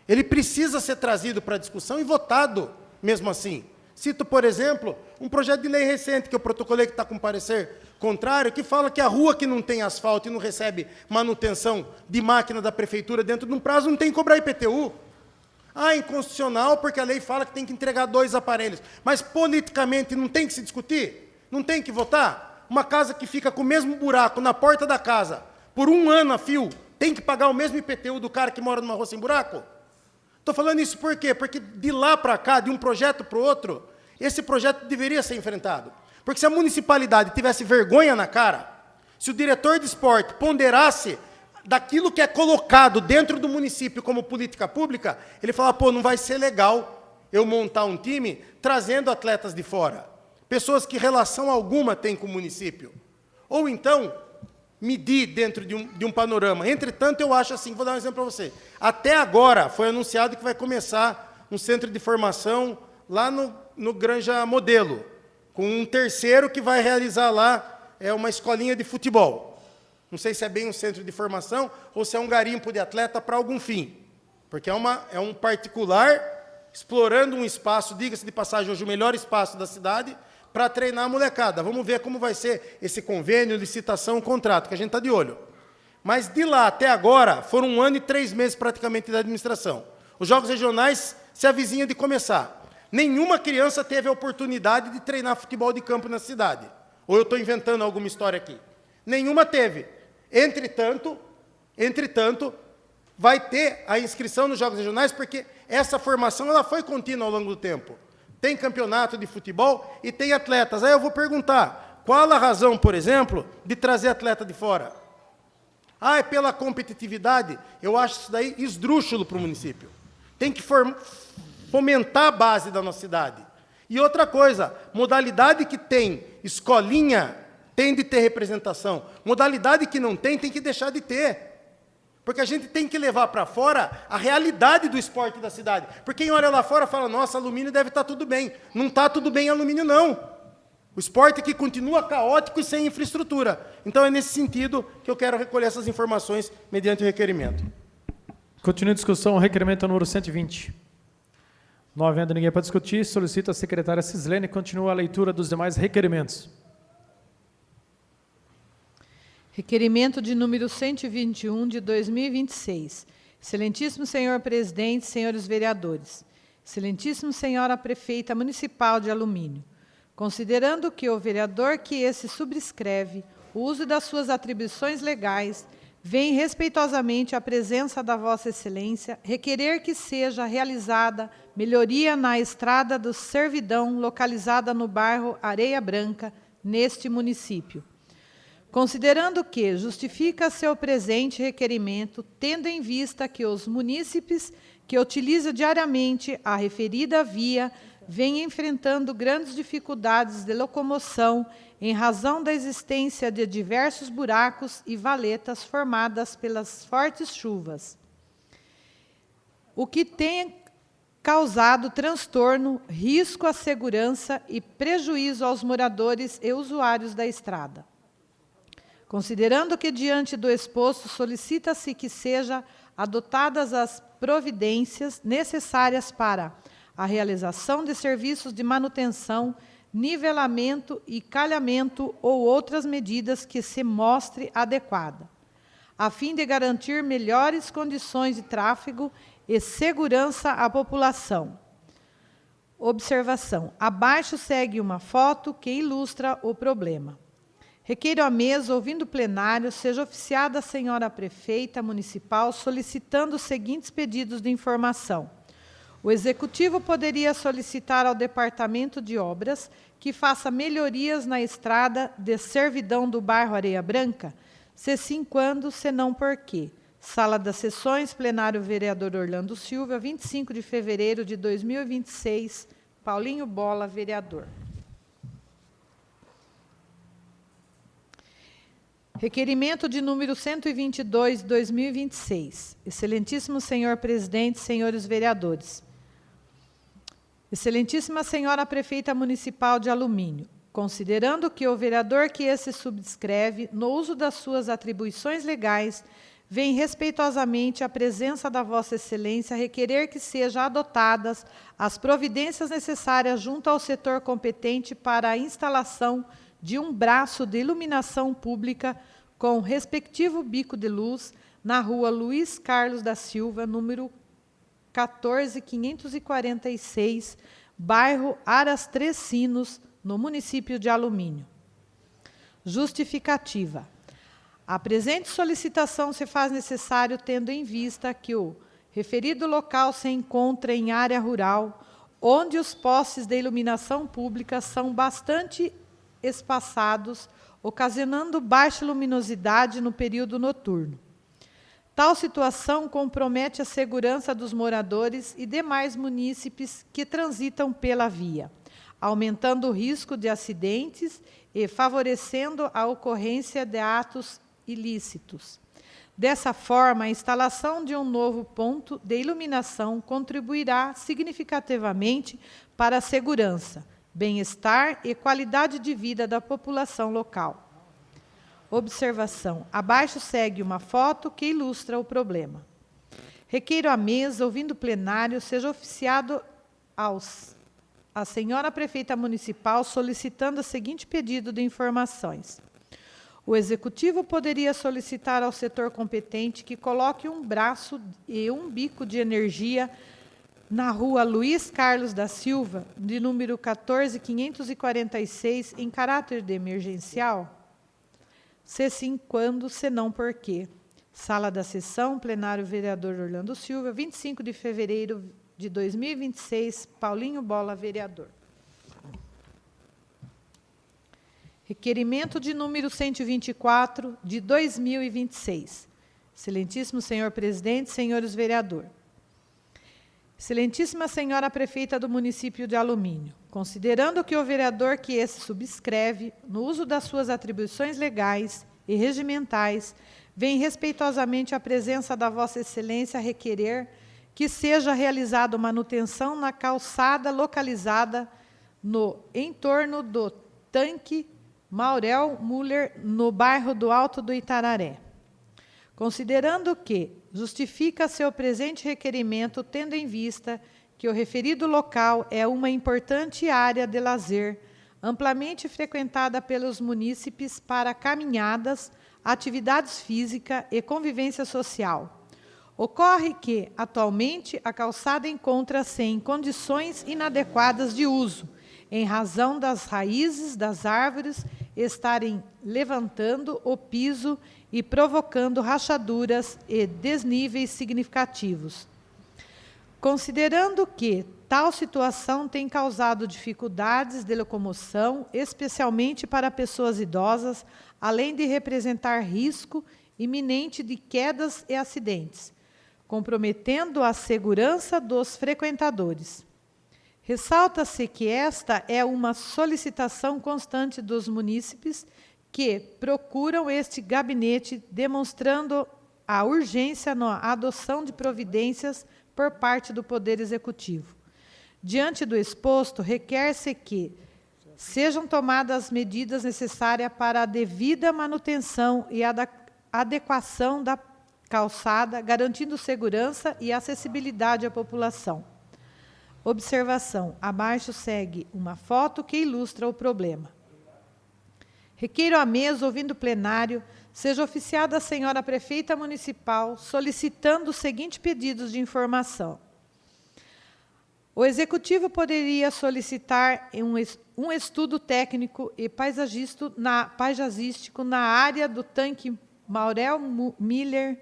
ele precisa ser trazido para discussão e votado mesmo assim. Cito, por exemplo, um projeto de lei recente que eu protocolei, que está com parecer contrário, que fala que a rua que não tem asfalto e não recebe manutenção de máquina da prefeitura dentro de um prazo não tem que cobrar IPTU. Ah, inconstitucional, porque a lei fala que tem que entregar 2 aparelhos. Mas politicamente não tem que se discutir? Não tem que votar? Uma casa que fica com o mesmo buraco na porta da casa, por 1 ano a fio, tem que pagar o mesmo IPTU do cara que mora numa rua sem buraco? Estou falando isso por quê? Porque de lá para cá, de um projeto para o outro, esse projeto deveria ser enfrentado. Porque se a municipalidade tivesse vergonha na cara, se o diretor de esporte ponderasse daquilo que é colocado dentro do município como política pública, ele fala, pô, não vai ser legal eu montar um time trazendo atletas de fora. Pessoas que relação alguma têm com o município. Ou então, medir dentro de um panorama. Entretanto, eu acho assim, vou dar um exemplo para você. Até agora, foi anunciado que vai começar um centro de formação lá no Granja Modelo, com um terceiro que vai realizar lá uma escolinha de futebol. Não sei se é bem um centro de formação ou se é um garimpo de atleta para algum fim. Porque é um particular explorando um espaço, diga-se de passagem, hoje o melhor espaço da cidade, para treinar a molecada. Vamos ver como vai ser esse convênio, licitação, contrato, que a gente está de olho. Mas de lá até agora, foram 1 ano e 3 meses praticamente da administração. Os jogos regionais se avizinham de começar. Nenhuma criança teve a oportunidade de treinar futebol de campo na cidade. Ou eu estou inventando alguma história aqui? Nenhuma teve. Entretanto, vai ter a inscrição nos jogos regionais, porque essa formação ela foi contínua ao longo do tempo. Tem campeonato de futebol e tem atletas. Aí eu vou perguntar, qual a razão, por exemplo, de trazer atleta de fora? Ah, é pela competitividade? Eu acho isso daí esdrúxulo para o município. Tem que fomentar a base da nossa cidade. E outra coisa, modalidade que tem escolinha tem de ter representação. Modalidade que não tem que deixar de ter. Porque a gente tem que levar para fora a realidade do esporte da cidade. Porque quem olha lá fora fala, nossa, alumínio deve estar tudo bem. Não está tudo bem alumínio, não. O esporte que continua caótico e sem infraestrutura. Então é nesse sentido que eu quero recolher essas informações mediante o requerimento. Continua a discussão, requerimento número 120. Não havendo ninguém para discutir, solicito a secretária Cislene continue a leitura dos demais requerimentos. Requerimento de número 121 de 2026. Excelentíssimo senhor presidente, senhores vereadores. Excelentíssimo senhora prefeita municipal de Alumínio. Considerando que o vereador que esse subscreve o uso das suas atribuições legais, vem respeitosamente à presença da Vossa Excelência requerer que seja realizada melhoria na estrada do Servidão, localizada no bairro Areia Branca, neste município. Considerando que justifica seu presente requerimento, tendo em vista que os munícipes que utilizam diariamente a referida via vêm enfrentando grandes dificuldades de locomoção em razão da existência de diversos buracos e valetas formadas pelas fortes chuvas, o que tem causado transtorno, risco à segurança e prejuízo aos moradores e usuários da estrada. Considerando que, diante do exposto, solicita-se que sejam adotadas as providências necessárias para a realização de serviços de manutenção, nivelamento e calhamento ou outras medidas que se mostre adequada, a fim de garantir melhores condições de tráfego e segurança à população. Observação. Abaixo segue uma foto que ilustra o problema. Requeiro à mesa, ouvindo o plenário, seja oficiada a senhora prefeita municipal solicitando os seguintes pedidos de informação. O Executivo poderia solicitar ao Departamento de Obras que faça melhorias na estrada de servidão do bairro Areia Branca, se sim, quando, se não, por quê. Sala das Sessões, plenário vereador Orlando Silva, 25 de fevereiro de 2026, Paulinho Bola, vereador. Requerimento de número 122, 2026. Excelentíssimo senhor presidente, senhores vereadores. Excelentíssima senhora prefeita municipal de Alumínio, considerando que o vereador que esse subscreve, no uso das suas atribuições legais, vem respeitosamente à presença da Vossa Excelência requerer que sejam adotadas as providências necessárias junto ao setor competente para a instalação de um braço de iluminação pública com respectivo bico de luz na rua Luiz Carlos da Silva, número 14.546, bairro Aras Três Sinos, no município de Alumínio. Justificativa. A presente solicitação se faz necessário tendo em vista que o referido local se encontra em área rural, onde os postes de iluminação pública são bastante espaçados, ocasionando baixa luminosidade no período noturno. Tal situação compromete a segurança dos moradores e demais munícipes que transitam pela via, aumentando o risco de acidentes e favorecendo a ocorrência de atos ilícitos. Dessa forma, a instalação de um novo ponto de iluminação contribuirá significativamente para a segurança, bem-estar e qualidade de vida da população local. Observação. Abaixo segue uma foto que ilustra o problema. Requeiro à mesa, ouvindo o plenário, seja oficiado a senhora prefeita municipal solicitando o seguinte pedido de informações. O Executivo poderia solicitar ao setor competente que coloque um braço e um bico de energia na rua Luiz Carlos da Silva, de número 14.546, em caráter de emergencial? Se sim, quando, se não, por quê. Sala da Sessão, plenário vereador Orlando Silva, 25 de fevereiro de 2026, Paulinho Bola, vereador. Requerimento de número 124, de 2026. Excelentíssimo senhor presidente, senhores vereadores. Excelentíssima senhora prefeita do município de Alumínio, considerando que o vereador que esse subscreve, no uso das suas atribuições legais e regimentais, vem respeitosamente à presença da Vossa Excelência requerer que seja realizada manutenção na calçada localizada no entorno do tanque Maurel Müller, no bairro do Alto do Itararé. Considerando que justifica-se o presente requerimento, tendo em vista que o referido local é uma importante área de lazer, amplamente frequentada pelos munícipes para caminhadas, atividades físicas e convivência social. Ocorre que, atualmente, a calçada encontra-se em condições inadequadas de uso, em razão das raízes das árvores estarem levantando o piso e provocando rachaduras e desníveis significativos. Considerando que tal situação tem causado dificuldades de locomoção, especialmente para pessoas idosas, além de representar risco iminente de quedas e acidentes, comprometendo a segurança dos frequentadores. Ressalta-se que esta é uma solicitação constante dos munícipes que procuram este gabinete, demonstrando a urgência na adoção de providências por parte do Poder Executivo. Diante do exposto, requer-se que sejam tomadas as medidas necessárias para a devida manutenção e adequação da calçada, garantindo segurança e acessibilidade à população. Observação: abaixo segue uma foto que ilustra o problema. Requeiro à mesa, ouvindo o plenário, seja oficiada a senhora prefeita municipal solicitando os seguintes pedidos de informação. O Executivo poderia solicitar um estudo técnico e paisagístico na área do tanque Maurel Müller,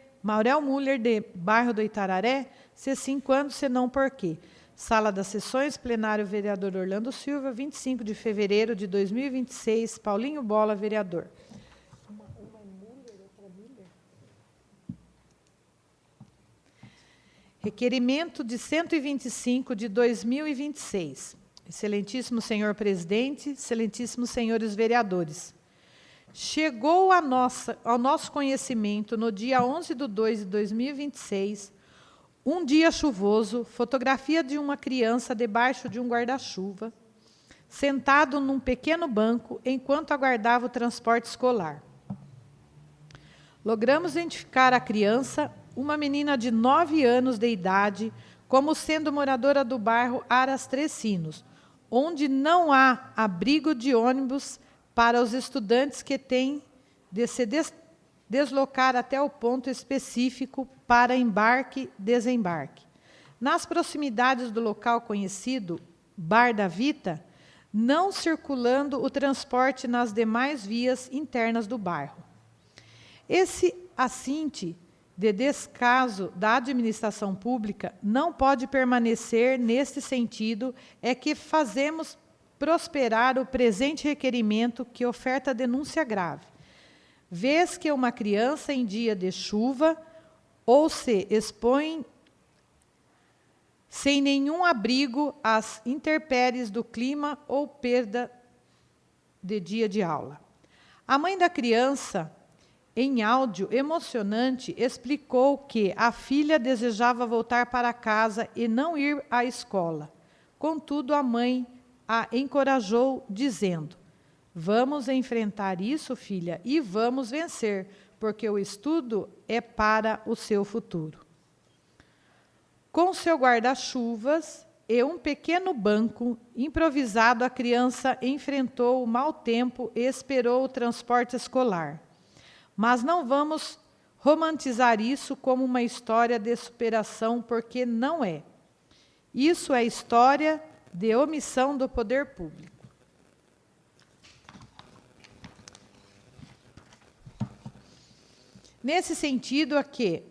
de bairro do Itararé? Se sim, quando, se não, por quê? Sala das Sessões, plenário, vereador Orlando Silva, 25 de fevereiro de 2026, Paulinho Bola, vereador. Requerimento de 125 de 2026. Excelentíssimo senhor presidente, excelentíssimos senhores vereadores. Chegou ao nosso conhecimento, no dia 11/2 de 2026, um dia chuvoso, fotografia de uma criança debaixo de um guarda-chuva, sentado num pequeno banco, enquanto aguardava o transporte escolar. Logramos identificar a criança, uma menina de 9 anos de idade, como sendo moradora do bairro Aras Três Sinos, onde não há abrigo de ônibus para os estudantes que têm de se deslocar até o ponto específico para embarque e desembarque. Nas proximidades do local conhecido, Bar da Vita, não circulando o transporte nas demais vias internas do bairro. Esse assinte de descaso da administração pública não pode permanecer neste sentido, é que fazemos prosperar o presente requerimento que oferta denúncia grave, vez que uma criança em dia de chuva ou se expõe sem nenhum abrigo às intempéries do clima ou perda de dia de aula. A mãe da criança, em áudio emocionante, explicou que a filha desejava voltar para casa e não ir à escola. Contudo, a mãe a encorajou, dizendo: vamos enfrentar isso, filha, e vamos vencer, porque o estudo é para o seu futuro. Com seu guarda-chuvas e um pequeno banco improvisado, a criança enfrentou o mau tempo e esperou o transporte escolar. Mas não vamos romantizar isso como uma história de superação, porque não é. Isso é história de omissão do poder público. Nesse sentido, é que,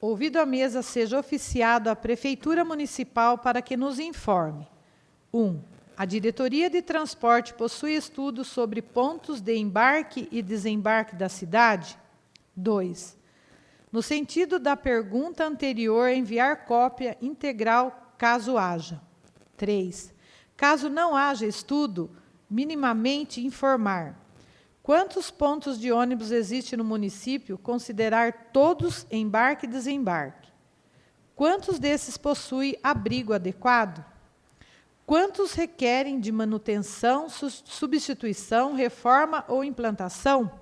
ouvido a mesa, seja oficiado à Prefeitura Municipal para que nos informe. 1. A Diretoria de Transporte possui estudos sobre pontos de embarque e desembarque da cidade? 2. No sentido da pergunta anterior, enviar cópia integral, caso haja. 3. Caso não haja estudo, minimamente informar. Quantos pontos de ônibus existem no município? Considerar todos embarque e desembarque. Quantos desses possuem abrigo adequado? Quantos requerem de manutenção, substituição, reforma ou implantação?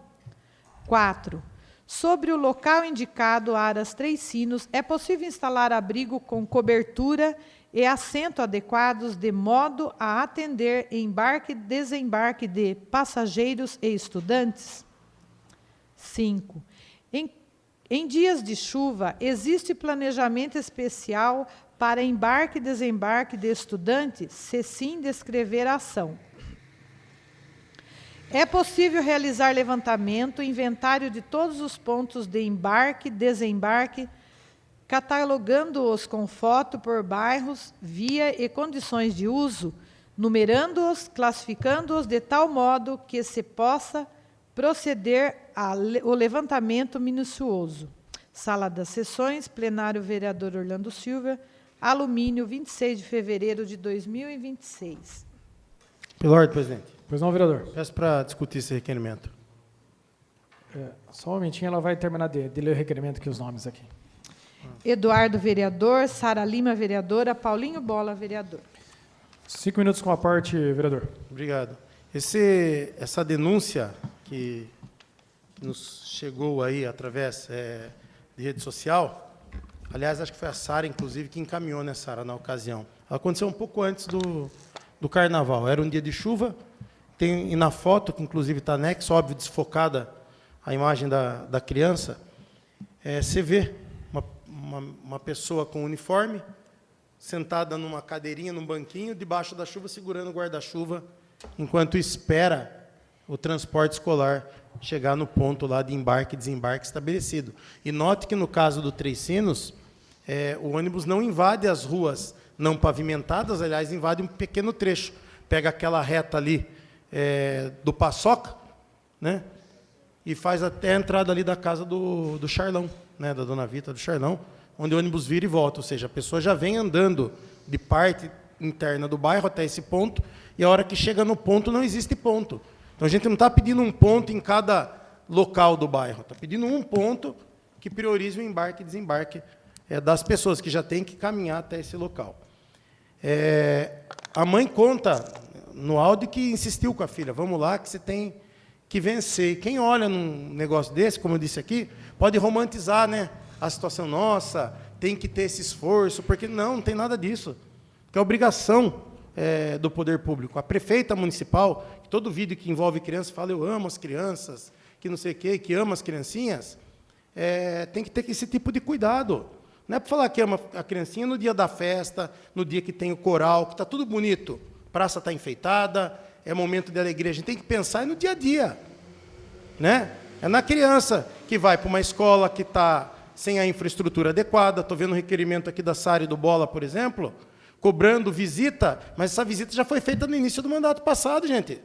4. Sobre o local indicado, Aras Três Sinos, é possível instalar abrigo com cobertura e assento adequados, de modo a atender embarque e desembarque de passageiros e estudantes? 5. Em dias de chuva, existe planejamento especial para embarque e desembarque de estudantes? Se sim, descrever a ação. É possível realizar levantamento, inventário de todos os pontos de embarque e desembarque, catalogando-os com foto por bairros, via e condições de uso, numerando-os, classificando-os de tal modo que se possa proceder ao levantamento minucioso. Sala das Sessões, plenário, vereador Orlando Silva, Alumínio, 26 de fevereiro de 2026. Pela ordem, presidente. Pois não, vereador. Peço para discutir esse requerimento. Só um momentinho, ela vai terminar de ler o requerimento aqui, os nomes aqui. Eduardo, vereador. Sara Lima, vereadora. Paulinho Bola, vereador. 5 minutos com a parte, vereador. Obrigado. Essa denúncia que nos chegou aí através de rede social, aliás, acho que foi a Sara, inclusive, que encaminhou, né, Sara, na ocasião. Ela aconteceu um pouco antes do Carnaval. Era um dia de chuva, e na foto, que inclusive está anexo, óbvio, desfocada a imagem da criança, você vê uma pessoa com uniforme, sentada numa cadeirinha, num banquinho, debaixo da chuva, segurando o guarda-chuva, enquanto espera o transporte escolar chegar no ponto lá de embarque e desembarque estabelecido. E note que, no caso do Três Sinos, o ônibus não invade as ruas não pavimentadas, aliás, invade um pequeno trecho. Pega aquela reta ali do Paçoca, né, e faz até a entrada ali da casa do Charlão, né, da Dona Vita, do Charlão, onde o ônibus vira e volta. Ou seja, a pessoa já vem andando de parte interna do bairro até esse ponto, e a hora que chega no ponto, não existe ponto. Então, a gente não está pedindo um ponto em cada local do bairro, está pedindo um ponto que priorize o embarque e desembarque das pessoas que já têm que caminhar até esse local. A mãe conta no áudio que insistiu com a filha, vamos lá que você tem que vencer. E quem olha num negócio desse, como eu disse aqui, pode romantizar, né, a situação. Nossa, tem que ter esse esforço, porque não tem nada disso. Que é obrigação do poder público. A prefeita municipal, todo vídeo que envolve criança, fala, eu amo as crianças, que não sei o quê, que ama as criancinhas, tem que ter esse tipo de cuidado. Não é para falar que ama a criancinha no dia da festa, no dia que tem o coral, que está tudo bonito, a praça está enfeitada, é momento de alegria. A gente tem que pensar no dia a dia, né? É na criança que vai para uma escola que está sem a infraestrutura adequada. Estou vendo um requerimento aqui da Sara e do Bola, por exemplo, cobrando visita, mas essa visita já foi feita no início do mandato passado, gente.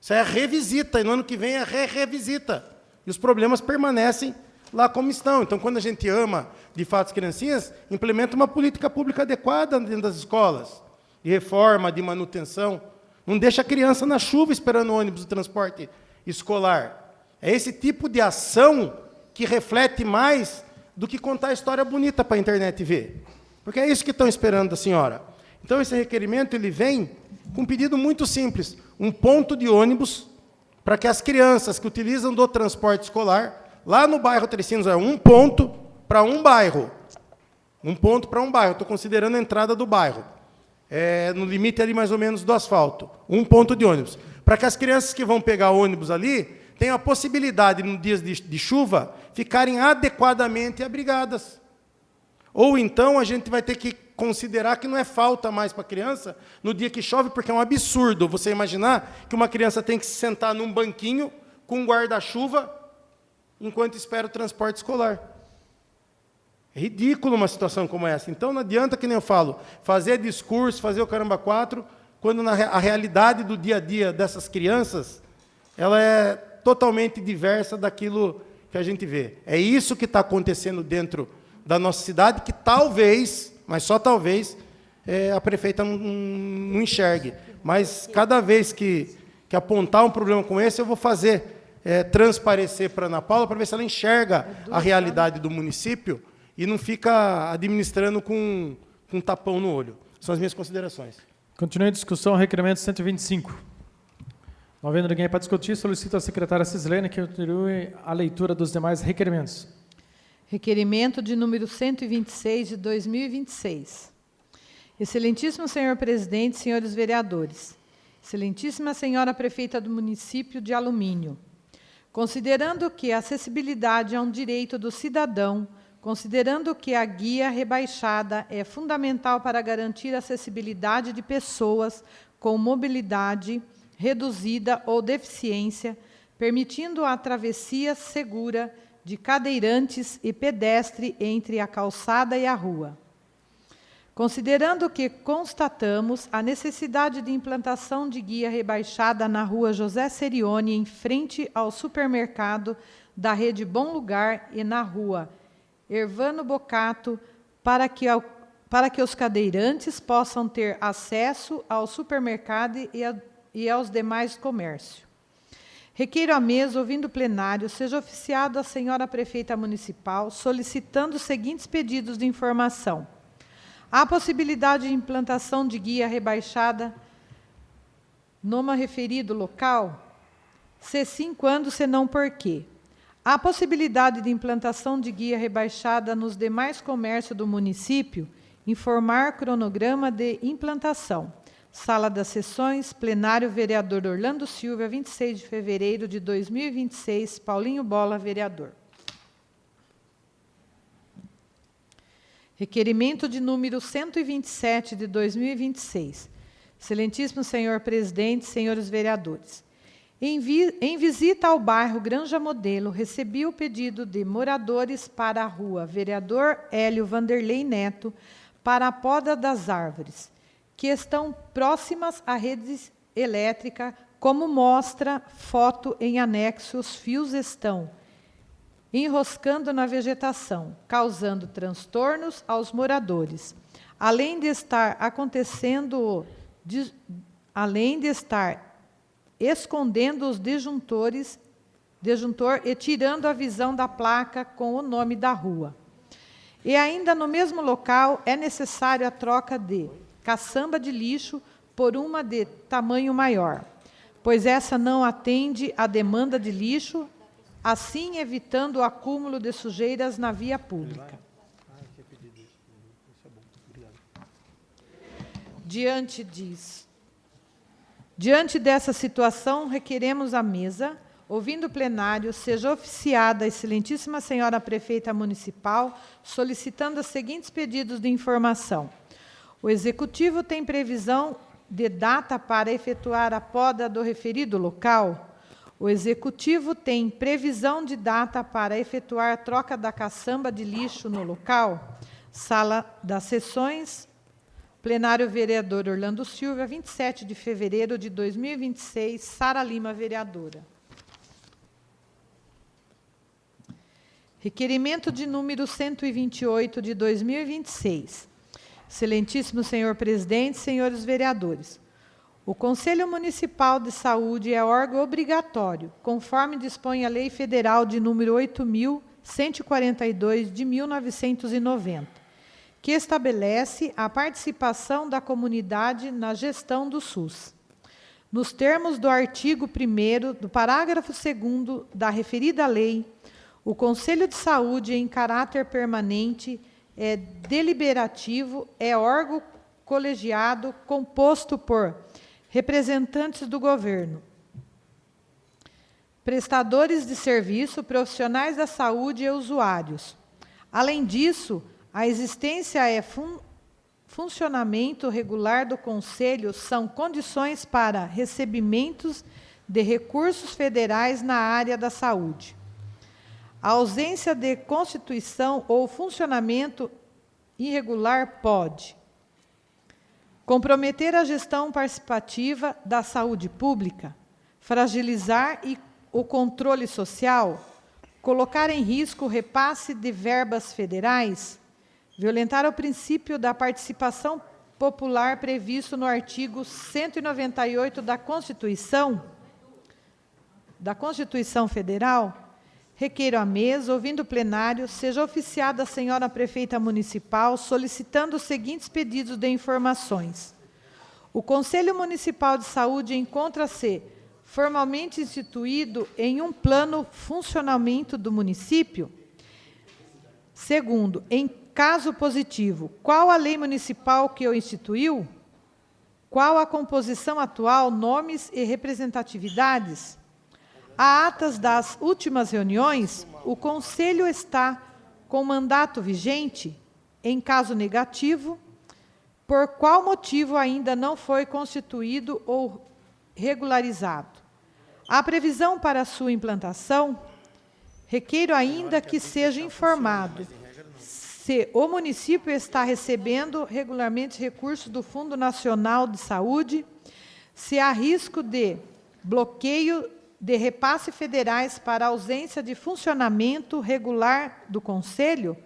Isso é a revisita, e no ano que vem é a revisita. E os problemas permanecem lá como estão. Então, quando a gente ama, de fato, as criancinhas, implementa uma política pública adequada dentro das escolas, de reforma, de manutenção. Não deixa a criança na chuva esperando o ônibus do transporte escolar. É esse tipo de ação que reflete mais do que contar a história bonita para a internet ver. Porque é isso que estão esperando da senhora. Então, esse requerimento ele vem com um pedido muito simples. Um ponto de ônibus para que as crianças que utilizam do transporte escolar, lá no bairro Três Sinos, é um ponto para um bairro. Um ponto para um bairro. Estou considerando a entrada do bairro. No limite ali mais ou menos do asfalto. Um ponto de ônibus. Para que as crianças que vão pegar ônibus ali tenham a possibilidade, nos dias de chuva, ficarem adequadamente abrigadas. Ou então a gente vai ter que considerar que não é falta mais para a criança no dia que chove, porque é um absurdo você imaginar que uma criança tem que se sentar num banquinho com um guarda-chuva enquanto espera o transporte escolar. É ridículo uma situação como essa. Então, não adianta, que nem eu falo, fazer discurso, fazer o caramba quatro, quando a realidade do dia a dia dessas crianças, ela é totalmente diversa daquilo que a gente vê. É isso que está acontecendo dentro da nossa cidade, que talvez, mas só talvez, a prefeita não enxergue. Mas, cada vez que apontar um problema como esse, eu vou fazer transparecer para a Ana Paula, para ver se ela enxerga a realidade do município e não fica administrando com um tapão no olho. São as minhas considerações. Continue a discussão, requerimento 125. Não havendo ninguém para discutir, solicito à secretária Cislene que continue a leitura dos demais requerimentos. Requerimento de número 126 de 2026. Excelentíssimo senhor presidente, senhores vereadores. Excelentíssima senhora prefeita do município de Alumínio. Considerando que a acessibilidade é um direito do cidadão, considerando que a guia rebaixada é fundamental para garantir a acessibilidade de pessoas com mobilidade reduzida ou deficiência, permitindo a travessia segura de cadeirantes e pedestre entre a calçada e a rua. Considerando que constatamos a necessidade de implantação de guia rebaixada na rua José Serione, em frente ao supermercado da rede Bom Lugar, e na rua Hervano Bocato, para que os cadeirantes possam ter acesso ao supermercado e aos demais comércios. Requeiro à mesa, ouvindo o plenário, seja oficiado a senhora prefeita municipal, solicitando os seguintes pedidos de informação. Há possibilidade de implantação de guia rebaixada Numa referido local? Se sim, quando, se não, por quê? Há possibilidade de implantação de guia rebaixada nos demais comércios do município? Informar cronograma de implantação. Sala das Sessões, plenário, vereador Orlando Silva, 26 de fevereiro de 2026, Paulinho Bola, vereador. Requerimento de número 127 de 2026. Excelentíssimo senhor presidente, senhores vereadores. Em visita ao bairro Granja Modelo, recebi o pedido de moradores para a rua Vereador Hélio Vanderlei Neto para a poda das árvores, que estão próximas à rede elétrica, como mostra foto em anexo, os fios estão enroscando na vegetação, causando transtornos aos moradores. Além de estar escondendo os disjuntor e tirando a visão da placa com o nome da rua. E ainda no mesmo local é necessário a troca de caçamba de lixo por uma de tamanho maior, pois essa não atende à demanda de lixo, assim evitando o acúmulo de sujeiras na via pública. Diante dessa situação, requeremos à mesa, ouvindo o plenário, seja oficiada a excelentíssima senhora prefeita municipal, solicitando os seguintes pedidos de informação. O Executivo tem previsão de data para efetuar a poda do referido local? O Executivo tem previsão de data para efetuar a troca da caçamba de lixo no local? Sala das Sessões, plenário vereador Orlando Silva, 27 de fevereiro de 2026, Sara Lima, vereadora. Requerimento de número 128 de 2026. Excelentíssimo senhor presidente, senhores vereadores. O Conselho Municipal de Saúde é órgão obrigatório, conforme dispõe a Lei Federal de número 8.142 de 1990, que estabelece a participação da comunidade na gestão do SUS. Nos termos do artigo 1º do parágrafo 2º da referida lei, o Conselho de Saúde, em caráter permanente, deliberativo, é órgão colegiado composto por representantes do governo, prestadores de serviço, profissionais da saúde e usuários. Além disso, a existência e funcionamento regular do Conselho são condições para recebimentos de recursos federais na área da saúde. A ausência de constituição ou funcionamento irregular pode comprometer a gestão participativa da saúde pública, fragilizar o controle social, colocar em risco o repasse de verbas federais, violentar o princípio da participação popular previsto no artigo 198 da Constituição Federal. Requeiro à mesa, ouvindo o plenário, seja oficiada a senhora prefeita municipal, solicitando os seguintes pedidos de informações. O Conselho Municipal de Saúde encontra-se formalmente instituído em um plano funcionamento do município? Segundo, em caso positivo, qual a lei municipal que o instituiu? Qual a composição atual, nomes e representatividades? Há atas das últimas reuniões? O Conselho está com mandato vigente? Em caso negativo, por qual motivo ainda não foi constituído ou regularizado? Há previsão para sua implantação? Requeiro ainda que seja informado se o município está recebendo regularmente recursos do Fundo Nacional de Saúde, se há risco de bloqueio de repasse federais para ausência de funcionamento regular do Conselho?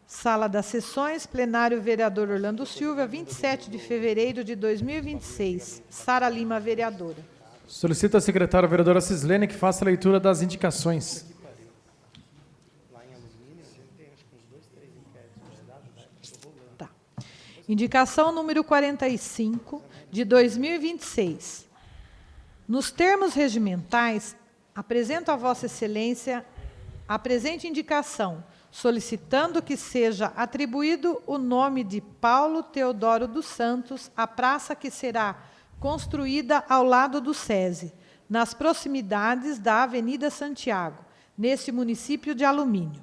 Sala das Sessões, plenário vereador Orlando Silva, 27 de fevereiro de 2026. Sara Lima, vereadora. Solicita a secretária vereadora Cislene que faça a leitura das indicações. Tá. Indicação número 45, de 2026. Nos termos regimentais, apresento a Vossa Excelência a presente indicação, solicitando que seja atribuído o nome de Paulo Teodoro dos Santos à praça que será construída ao lado do SESI, nas proximidades da Avenida Santiago, neste município de Alumínio.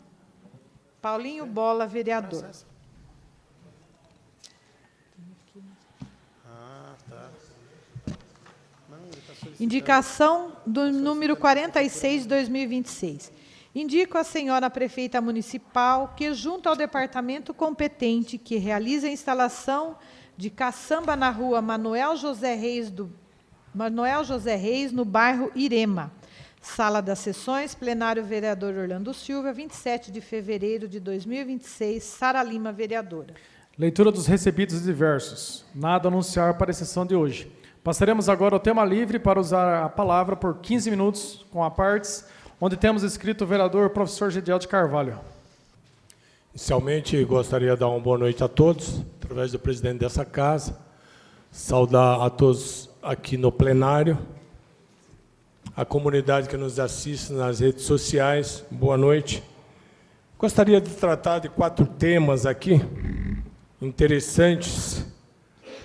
Paulinho Bola, vereador. Indicação do número 46 de 2026. Indico à senhora prefeita municipal que, junto ao departamento competente que realiza a instalação de caçamba na rua Manuel José Reis, no bairro Irema. Sala das Sessões, plenário vereador Orlando Silva, 27 de fevereiro de 2026, Sara Lima, vereadora. Leitura dos recebidos e diversos. Nada a anunciar para a sessão de hoje. Passaremos agora ao tema livre para usar a palavra por 15 minutos com a partes, onde temos escrito o vereador professor Gediel de Carvalho. Inicialmente, gostaria de dar uma boa noite a todos, através do presidente dessa casa, saudar a todos aqui no plenário, a comunidade que nos assiste nas redes sociais, boa noite. Gostaria de tratar de 4 temas aqui, interessantes,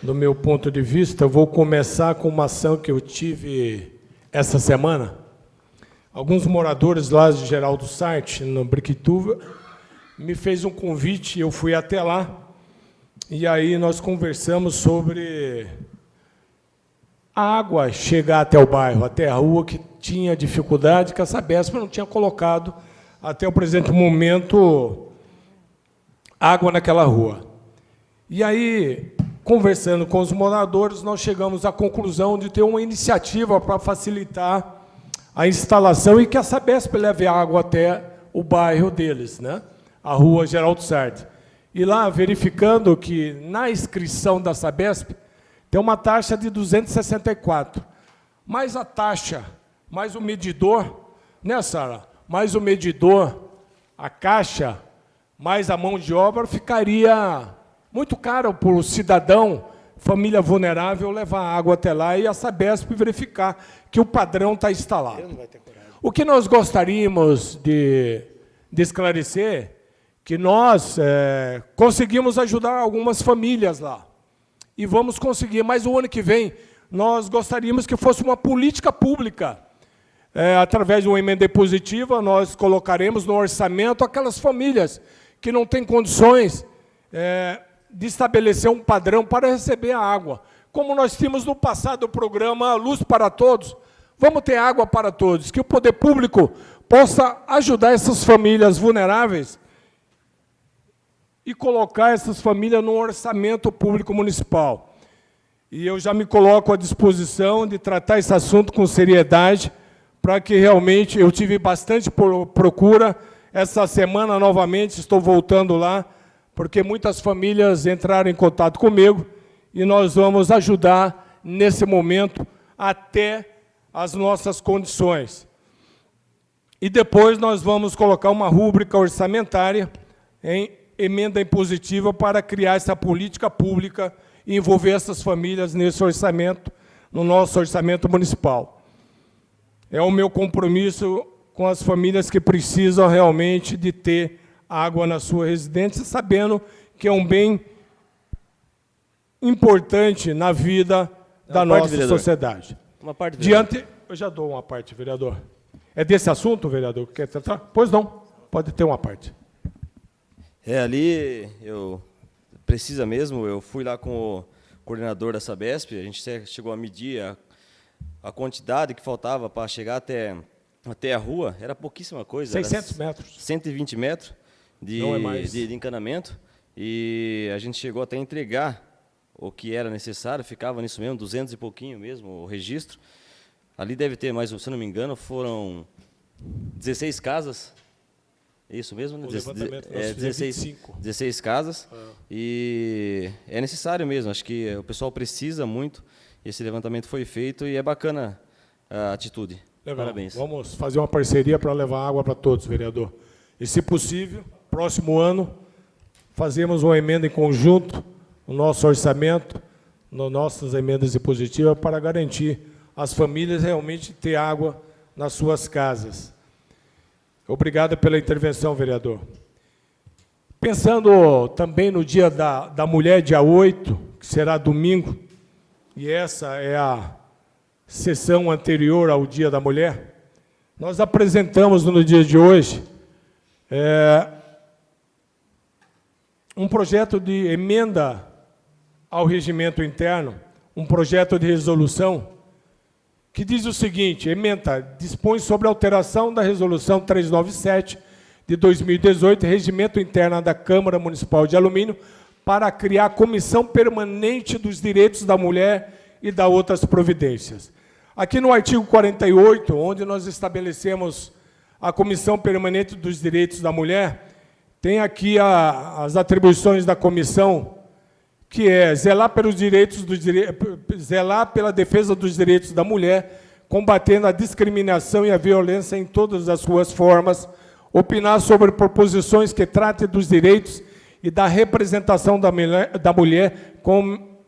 do meu ponto de vista. Eu vou começar com uma ação que eu tive essa semana. Alguns moradores lá de Geraldo Sarte, no Briquituba, me fez um convite, eu fui até lá, e aí nós conversamos sobre a água chegar até o bairro, até a rua, que tinha dificuldade, que a Sabesp não tinha colocado, até o presente momento, água naquela rua. E aí, conversando com os moradores, nós chegamos à conclusão de ter uma iniciativa para facilitar a instalação e que a Sabesp leve água até o bairro deles, né? A rua Geraldo Sarte. E lá, verificando que na inscrição da Sabesp tem uma taxa de 264. Mais a taxa, mais o medidor, né, Sara? Mais o medidor, a caixa, mais a mão de obra, ficaria muito caro para o cidadão, família vulnerável, levar água até lá e a Sabesp verificar que o padrão está instalado. O que nós gostaríamos de esclarecer, que nós conseguimos ajudar algumas famílias lá. E vamos conseguir, mas o ano que vem, nós gostaríamos que fosse uma política pública. Através de uma emenda positiva, nós colocaremos no orçamento aquelas famílias que não têm condições de estabelecer um padrão para receber a água. Como nós tínhamos no passado o programa Luz para Todos, vamos ter água para todos, que o poder público possa ajudar essas famílias vulneráveis e colocar essas famílias no orçamento público municipal. E eu já me coloco à disposição de tratar esse assunto com seriedade, para que realmente eu tive bastante procura. Essa semana, novamente, estou voltando lá, porque muitas famílias entraram em contato comigo e nós vamos ajudar nesse momento até as nossas condições. E depois nós vamos colocar uma rúbrica orçamentária em emenda impositiva para criar essa política pública e envolver essas famílias nesse orçamento, no nosso orçamento municipal. É o meu compromisso com as famílias que precisam realmente de ter água na sua residência, sabendo que é um bem importante na vida da nossa sociedade. Uma parte, vereador. Eu já dou uma parte, vereador. É desse assunto, vereador, que quer tratar? Pois não, pode ter uma parte. Ali, precisa mesmo, eu fui lá com o coordenador da Sabesp, a gente chegou a medir a quantidade que faltava para chegar até a rua, era pouquíssima coisa. 600 metros. 120 metros de encanamento, e a gente chegou até a entregar o que era necessário, ficava nisso mesmo, 200 e pouquinho mesmo, o registro. Ali deve ter, mas se eu não me engano, foram 16 casas. Isso mesmo, né? 16 casas. E é necessário mesmo, acho que o pessoal precisa muito. Esse levantamento foi feito e é bacana a atitude. Legal. Parabéns. Vamos fazer uma parceria para levar água para todos, vereador. E, se possível, próximo ano, fazemos uma emenda em conjunto, no nosso orçamento, nas nossas emendas impositivas, para garantir as famílias realmente ter água nas suas casas. Obrigado pela intervenção, vereador. Pensando também no Dia da Mulher, dia 8, que será domingo, e essa é a sessão anterior ao Dia da Mulher, nós apresentamos no dia de hoje um projeto de emenda ao regimento interno, um projeto de resolução, que diz o seguinte: emenda dispõe sobre a alteração da resolução 397 de 2018, regimento interno da Câmara Municipal de Alumínio, para criar a Comissão Permanente dos Direitos da Mulher e da outras providências. Aqui no artigo 48, onde nós estabelecemos a Comissão Permanente dos Direitos da Mulher, tem aqui as atribuições da comissão, que é zelar pela defesa dos direitos da mulher, combatendo a discriminação e a violência em todas as suas formas, opinar sobre proposições que tratem dos direitos e da representação da mulher,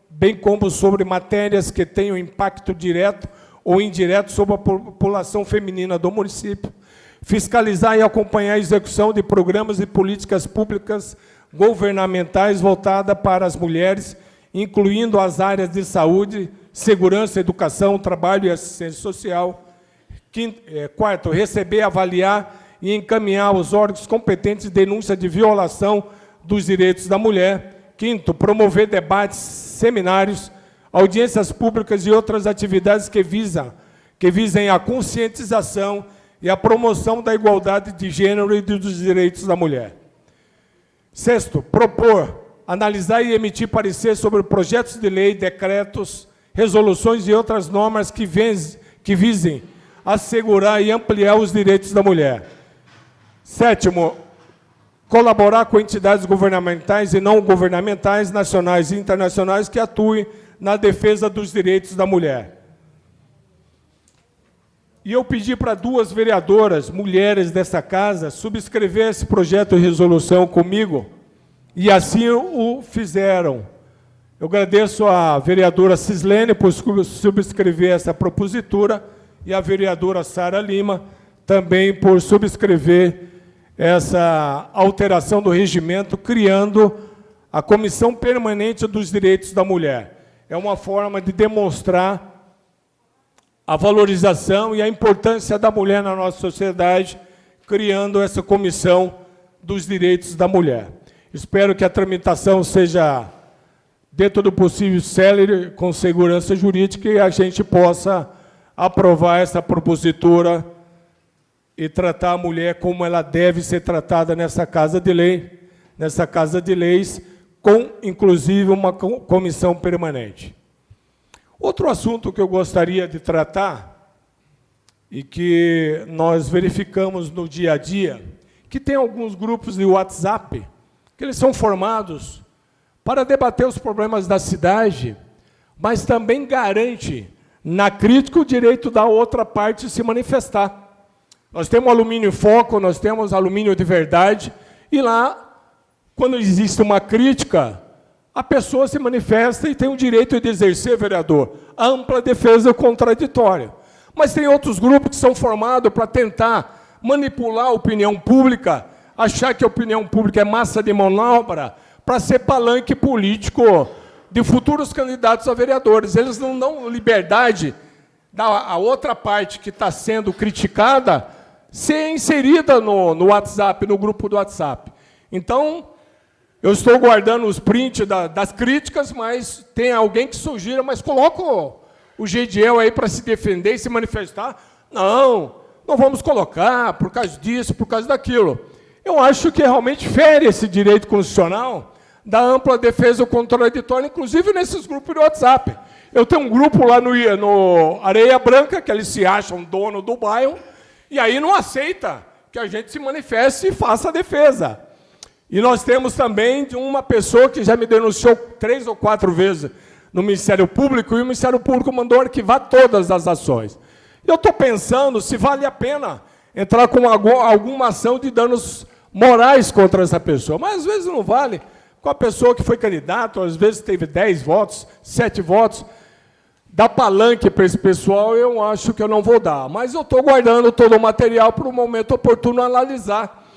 bem como sobre matérias que tenham impacto direto ou indireto sobre a população feminina do município, fiscalizar e acompanhar a execução de programas e políticas públicas governamentais voltadas para as mulheres, incluindo as áreas de saúde, segurança, educação, trabalho e assistência social. Quarto, receber, avaliar e encaminhar aos órgãos competentes denúncia de violação dos direitos da mulher. Quinto, promover debates, seminários, audiências públicas e outras atividades que visem a conscientização e a promoção da igualdade de gênero e dos direitos da mulher. Sexto, propor, analisar e emitir parecer sobre projetos de lei, decretos, resoluções e outras normas que visem assegurar e ampliar os direitos da mulher. Sétimo, colaborar com entidades governamentais e não governamentais, nacionais e internacionais, que atuem na defesa dos direitos da mulher. E eu pedi para 2 vereadoras, mulheres dessa casa, subscrever esse projeto de resolução comigo, e assim o fizeram. Eu agradeço à vereadora Cislene por subscrever essa propositura, e à vereadora Sara Lima também por subscrever essa alteração do regimento, criando a Comissão Permanente dos Direitos da Mulher. É uma forma de demonstrar a valorização e a importância da mulher na nossa sociedade, criando essa Comissão dos Direitos da Mulher. Espero que a tramitação seja, dentro do possível, célere, com segurança jurídica, e a gente possa aprovar essa propositura e tratar a mulher como ela deve ser tratada nessa Casa de Lei, nessa Casa de Leis, com, inclusive, uma comissão permanente. Outro assunto que eu gostaria de tratar, e que nós verificamos no dia a dia, que tem alguns grupos de WhatsApp, que eles são formados para debater os problemas da cidade, mas também garante, na crítica, o direito da outra parte se manifestar. Nós temos Alumínio em Foco, nós temos Alumínio de Verdade, e lá, quando existe uma crítica, a pessoa se manifesta e tem o direito de exercer, vereador, a ampla defesa contraditória. Mas tem outros grupos que são formados para tentar manipular a opinião pública, achar que a opinião pública é massa de manobra, para ser palanque político de futuros candidatos a vereadores. Eles não dão liberdade da outra parte que está sendo criticada ser inserida no WhatsApp, no grupo do WhatsApp. Então, eu estou guardando os prints das críticas, mas tem alguém que sugira, mas coloca o Gediel aí para se defender e se manifestar. Não vamos colocar por causa disso, por causa daquilo. Eu acho que realmente fere esse direito constitucional da ampla defesa contraditória, inclusive nesses grupos de WhatsApp. Eu tenho um grupo lá no Areia Branca, que eles se acham dono do bairro, e aí não aceita que a gente se manifeste e faça a defesa. E nós temos também uma pessoa que já me denunciou 3 ou 4 vezes no Ministério Público, e o Ministério Público mandou arquivar todas as ações. Eu estou pensando se vale a pena entrar com alguma ação de danos morais contra essa pessoa, mas às vezes não vale. Com a pessoa que foi candidato, às vezes teve 10 votos, 7 votos. dar palanque para esse pessoal, eu acho que eu não vou dar. Mas eu estou guardando todo o material para o momento oportuno analisar.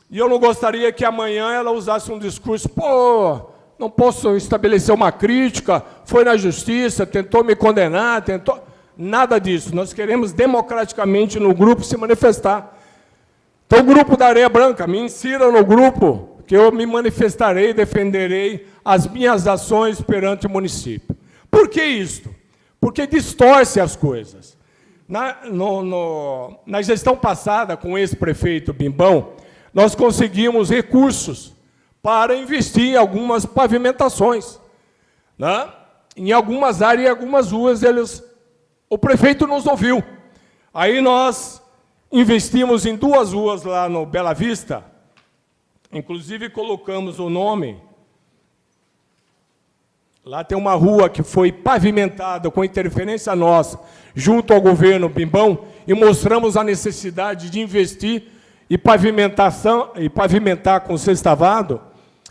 E eu não gostaria que amanhã ela usasse um discurso, pô, não posso estabelecer uma crítica, foi na justiça, tentou me condenar, tentou... Nada disso. Nós queremos democraticamente no grupo se manifestar. Então, o grupo da Areia Branca, me insira no grupo, que eu me manifestarei e defenderei as minhas ações perante o município. Por que isto? Porque distorce as coisas. Na gestão passada, com o ex-prefeito Bimbão, nós conseguimos recursos para investir em algumas pavimentações. Né? Em algumas áreas e algumas ruas, o prefeito nos ouviu. Aí nós investimos em 2 ruas lá no Bela Vista, inclusive colocamos o nome. Lá tem uma rua que foi pavimentada com interferência nossa, junto ao governo Bimbão, e mostramos a necessidade de investir e pavimentar com sextavado.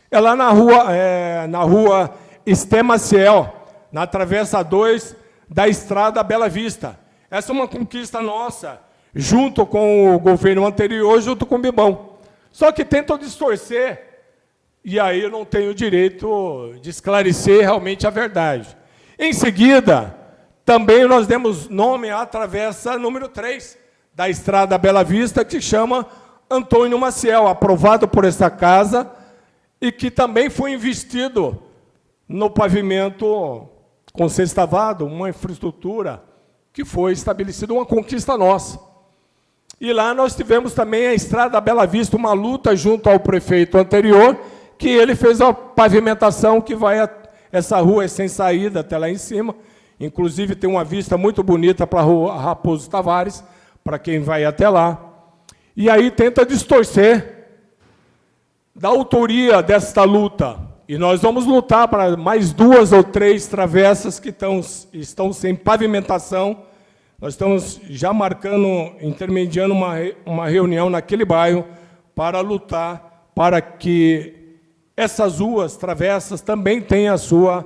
É lá na rua Esté Maciel, na Travessa 2 da Estrada Bela Vista. Essa é uma conquista nossa, junto com o governo anterior, junto com o Bimbão. Só que tentam distorcer, e aí eu não tenho o direito de esclarecer realmente a verdade. Em seguida, também nós demos nome à travessa número 3 da Estrada Bela Vista, que chama Antônio Maciel, aprovado por essa casa, e que também foi investido no pavimento com sextavado, uma infraestrutura que foi estabelecida, uma conquista nossa. E lá nós tivemos também a Estrada Bela Vista, uma luta junto ao prefeito anterior, que ele fez a pavimentação que vai... Essa rua é sem saída até lá em cima, inclusive tem uma vista muito bonita para a rua Raposo Tavares, para quem vai até lá. E aí tenta distorcer da autoria desta luta. E nós vamos lutar para mais 2 ou 3 travessas que estão sem pavimentação. Nós estamos já intermediando uma reunião naquele bairro para lutar para que essas ruas, travessas, também tenham a sua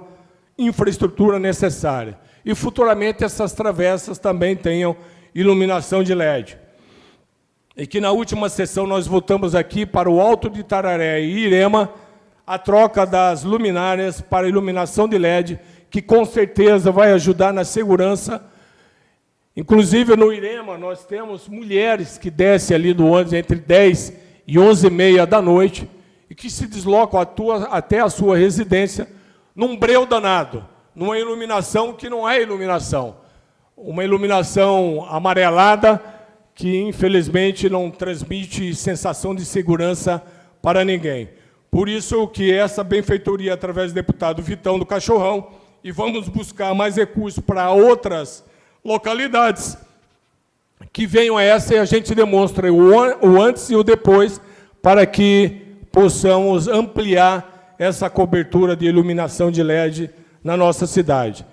infraestrutura necessária. E, futuramente, essas travessas também tenham iluminação de LED. E que, na última sessão, nós votamos aqui para o Alto de Tararé e Irema a troca das luminárias para iluminação de LED, que, com certeza, vai ajudar na segurança. Inclusive, no Irema, nós temos mulheres que descem ali do ônibus entre 10 e 11h30 da noite e que se deslocam até a sua residência num breu danado, numa iluminação que não é iluminação. Uma iluminação amarelada que, infelizmente, não transmite sensação de segurança para ninguém. Por isso que essa benfeitoria, através do deputado Vitão do Cachorrão, e vamos buscar mais recursos para outras localidades que venham a essa e a gente demonstra o antes e o depois para que possamos ampliar essa cobertura de iluminação de LED na nossa cidade.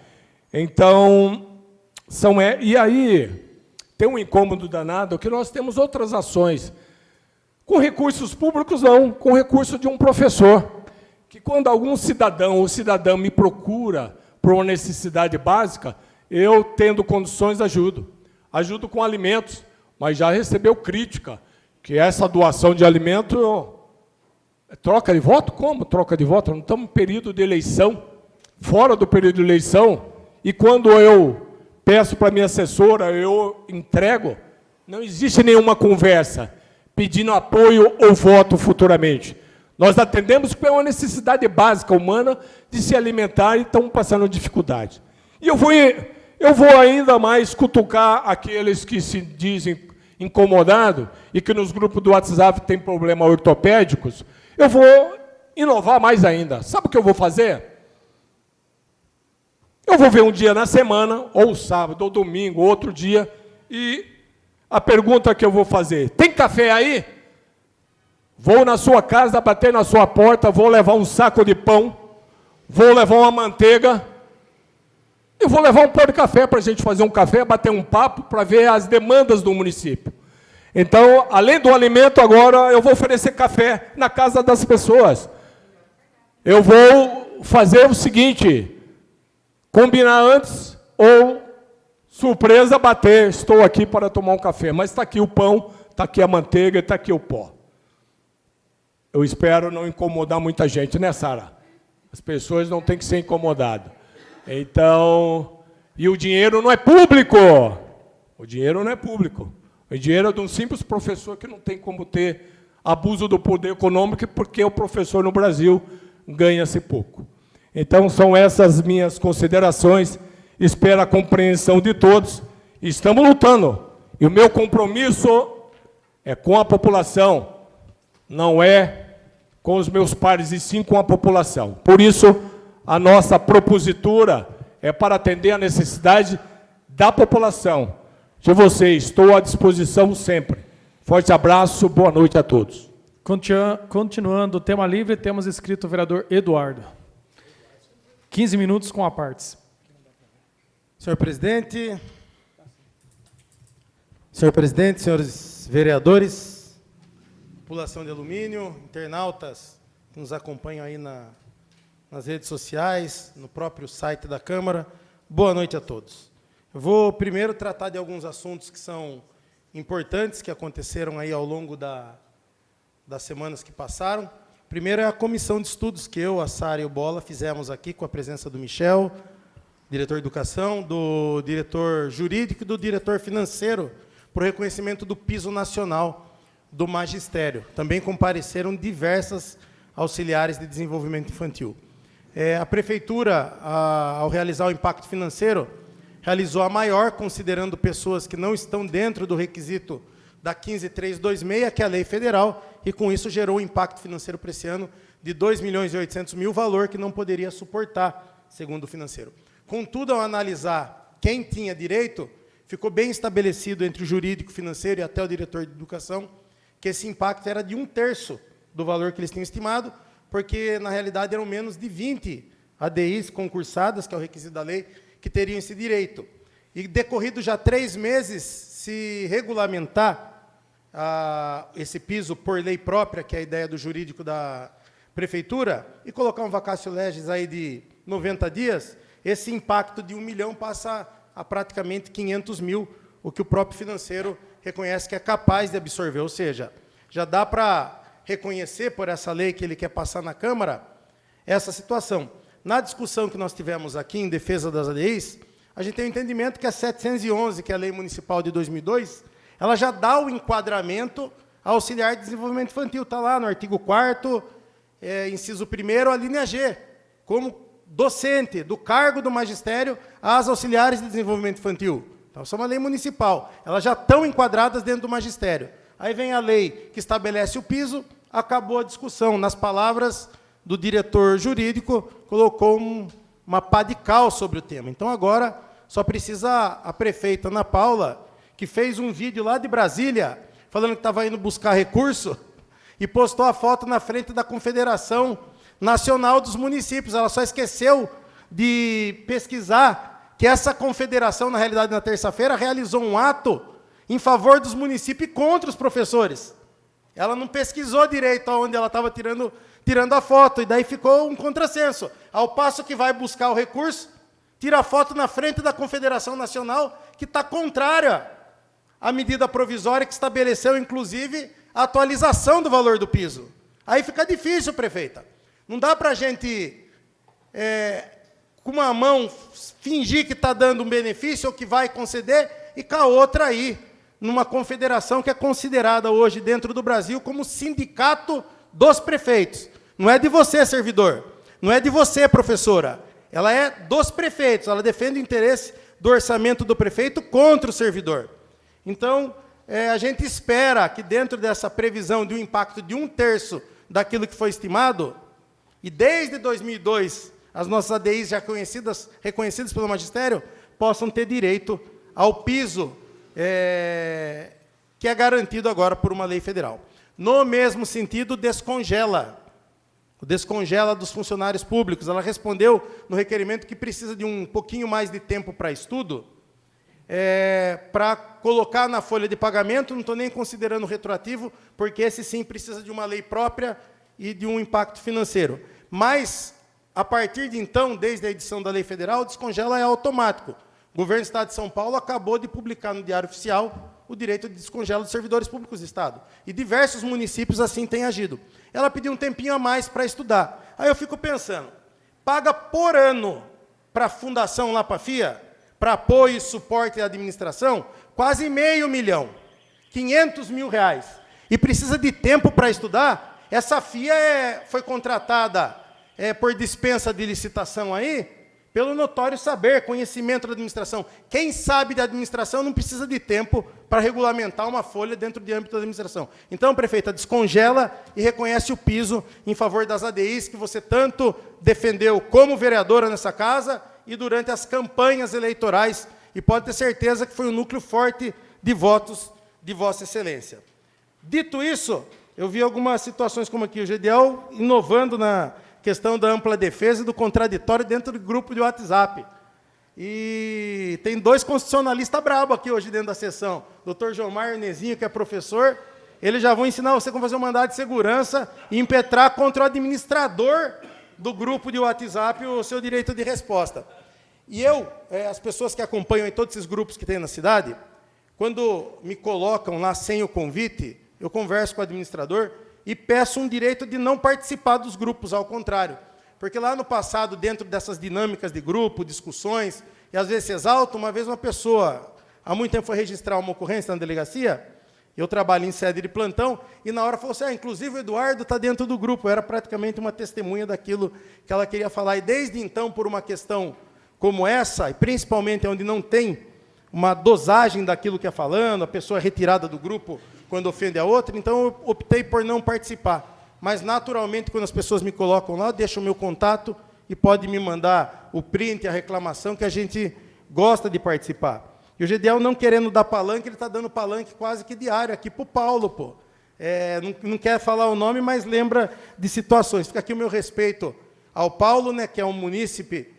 Então, e aí tem um incômodo danado que nós temos outras ações. Com recursos públicos, não, com recurso de um professor, que quando algum cidadão ou cidadã me procura por uma necessidade básica, eu, tendo condições, ajudo. Ajudo com alimentos, mas já recebeu crítica, que essa doação de alimento... Troca de voto? Como troca de voto? Não estamos em período de eleição, fora do período de eleição, e quando eu peço para a minha assessora, eu entrego, não existe nenhuma conversa pedindo apoio ou voto futuramente. Nós atendemos porque é uma necessidade básica humana de se alimentar e estamos passando dificuldade. E eu vou ainda mais cutucar aqueles que se dizem incomodados e que nos grupos do WhatsApp tem problemas ortopédicos. Eu vou inovar mais ainda. Sabe o que eu vou fazer? Eu vou ver um dia na semana, ou sábado, ou domingo, ou outro dia, e a pergunta que eu vou fazer: tem café aí? Vou na sua casa, bater na sua porta, vou levar um saco de pão, vou levar uma manteiga, e vou levar um pão de café para a gente fazer um café, bater um papo, para ver as demandas do município. Então, além do alimento, agora eu vou oferecer café na casa das pessoas. Eu vou fazer o seguinte: combinar antes ou, surpresa, bater, estou aqui para tomar um café, mas está aqui o pão, está aqui a manteiga, está aqui o pó. Eu espero não incomodar muita gente, né, Sara? As pessoas não têm que ser incomodadas. Então, e o dinheiro não é público. O dinheiro não é público. O dinheiro é de um simples professor que não tem como ter abuso do poder econômico, porque o professor no Brasil ganha-se pouco. Então, são essas minhas considerações. Espero a compreensão de todos. Estamos lutando. E o meu compromisso é com a população, não é com os meus pares, e sim com a população. Por isso, a nossa propositura é para atender a necessidade da população. De vocês, estou à disposição sempre. Forte abraço, boa noite a todos. Continuando, tema livre, temos escrito o vereador Eduardo. 15 minutos com a partes. Senhor presidente, senhores vereadores, população de alumínio, internautas que nos acompanham aí nas redes sociais, no próprio site da Câmara, boa noite a todos. Eu vou primeiro tratar de alguns assuntos que são importantes, que aconteceram aí ao longo das semanas que passaram. Primeiro é a comissão de estudos que eu, a Sara e o Bola fizemos aqui com a presença do Michel, diretor de educação, do diretor jurídico e do diretor financeiro, para o reconhecimento do piso nacional do magistério. Também compareceram diversas auxiliares de desenvolvimento infantil. A prefeitura, ao realizar o impacto financeiro, realizou a maior, considerando pessoas que não estão dentro do requisito da 15326, que é a lei federal, e com isso gerou um impacto financeiro para esse ano de R$ 2.800.000, valor que não poderia suportar, segundo o financeiro. Contudo, ao analisar quem tinha direito, ficou bem estabelecido entre o jurídico, financeiro e até o diretor de educação, que esse impacto era de 1/3 do valor que eles tinham estimado, porque, na realidade, eram menos de 20 ADIs concursadas, que é o requisito da lei, que teriam esse direito. E, decorrido já 3 meses, se regulamentar esse piso por lei própria, que é a ideia do jurídico da prefeitura, e colocar um vacatio legis aí de 90 dias, esse impacto de 1 milhão passa a praticamente 500.000, o que o próprio financeiro reconhece que é capaz de absorver. Ou seja, já dá para reconhecer, por essa lei que ele quer passar na Câmara, essa situação. Na discussão que nós tivemos aqui, em defesa das ADIs, a gente tem o entendimento que a 711, que é a Lei Municipal de 2002, ela já dá o enquadramento ao auxiliar de desenvolvimento infantil. Está lá no artigo 4º, inciso 1º, a linha G, como docente do cargo do magistério às auxiliares de desenvolvimento infantil. Então, isso é uma lei municipal. Elas já estão enquadradas dentro do magistério. Aí vem a lei que estabelece o piso, acabou a discussão. Nas palavras do diretor jurídico, colocou uma pá de cal sobre o tema. Então, agora, só precisa a prefeita Ana Paula, que fez um vídeo lá de Brasília, falando que estava indo buscar recurso, e postou a foto na frente da Confederação Nacional dos Municípios. Ela só esqueceu de pesquisar que essa confederação, na realidade, na terça-feira, realizou um ato em favor dos municípios e contra os professores. Ela não pesquisou direito aonde ela estava tirando a foto, e daí ficou um contrassenso. Ao passo que vai buscar o recurso, tira a foto na frente da Confederação Nacional, que está contrária à medida provisória que estabeleceu, inclusive, a atualização do valor do piso. Aí fica difícil, prefeita. Não dá para a gente, com uma mão, fingir que está dando um benefício ou que vai conceder, e com a outra aí, numa confederação que é considerada hoje, dentro do Brasil, como sindicato dos prefeitos. Não é de você, servidor. Não é de você, professora. Ela é dos prefeitos. Ela defende o interesse do orçamento do prefeito contra o servidor. Então, a gente espera que, dentro dessa previsão de um impacto de 1/3 daquilo que foi estimado, e desde 2002, as nossas ADIs já reconhecidas pelo magistério, possam ter direito ao piso que é garantido agora por uma lei federal. No mesmo sentido, descongela dos funcionários públicos. Ela respondeu no requerimento que precisa de um pouquinho mais de tempo para estudo, para colocar na folha de pagamento. Não estou nem considerando retroativo, porque esse sim precisa de uma lei própria e de um impacto financeiro. Mas, a partir de então, desde a edição da lei federal, o descongela é automático. O governo do Estado de São Paulo acabou de publicar no Diário Oficial o direito de descongelo dos servidores públicos do Estado. E diversos municípios assim têm agido. Ela pediu um tempinho a mais para estudar. Aí eu fico pensando, paga por ano para a fundação lá para a FIA, para apoio, suporte e administração, quase R$500 mil, R$500 mil. E precisa de tempo para estudar. Essa FIA foi contratada por dispensa de licitação aí, pelo notório saber, conhecimento da administração. Quem sabe da administração não precisa de tempo para regulamentar uma folha dentro do âmbito da administração. Então, prefeita, descongela e reconhece o piso em favor das ADIs que você tanto defendeu como vereadora nessa casa e durante as campanhas eleitorais. E pode ter certeza que foi um núcleo forte de votos de Vossa Excelência. Dito isso, eu vi algumas situações como aqui, o GDL inovando na questão da ampla defesa e do contraditório dentro do grupo de WhatsApp. E tem 2 constitucionalistas brabos aqui hoje dentro da sessão. O Dr. Gilmar Nezinho, que é professor, eles já vão ensinar você como fazer um mandado de segurança e impetrar contra o administrador do grupo de WhatsApp o seu direito de resposta. E as pessoas que acompanham em todos esses grupos que tem na cidade, quando me colocam lá sem o convite, eu converso com o administrador e peço um direito de não participar dos grupos, ao contrário. Porque lá no passado, dentro dessas dinâmicas de grupo, discussões, e às vezes se exalta, uma vez uma pessoa, há muito tempo foi registrar uma ocorrência na delegacia, eu trabalho em sede de plantão, e na hora falou assim, inclusive o Eduardo está dentro do grupo, eu era praticamente uma testemunha daquilo que ela queria falar. E desde então, por uma questão como essa, e principalmente onde não tem uma dosagem daquilo que é falando, a pessoa é retirada do grupo quando ofende a outra, então eu optei por não participar. Mas, naturalmente, quando as pessoas me colocam lá, eu deixo o meu contato e pode me mandar o print, a reclamação, que a gente gosta de participar. E o GDL, não querendo dar palanque, ele está dando palanque quase que diário aqui para o Paulo, pô. Não quer falar o nome, mas lembra de situações. Fica aqui o meu respeito ao Paulo, né, que é um munícipe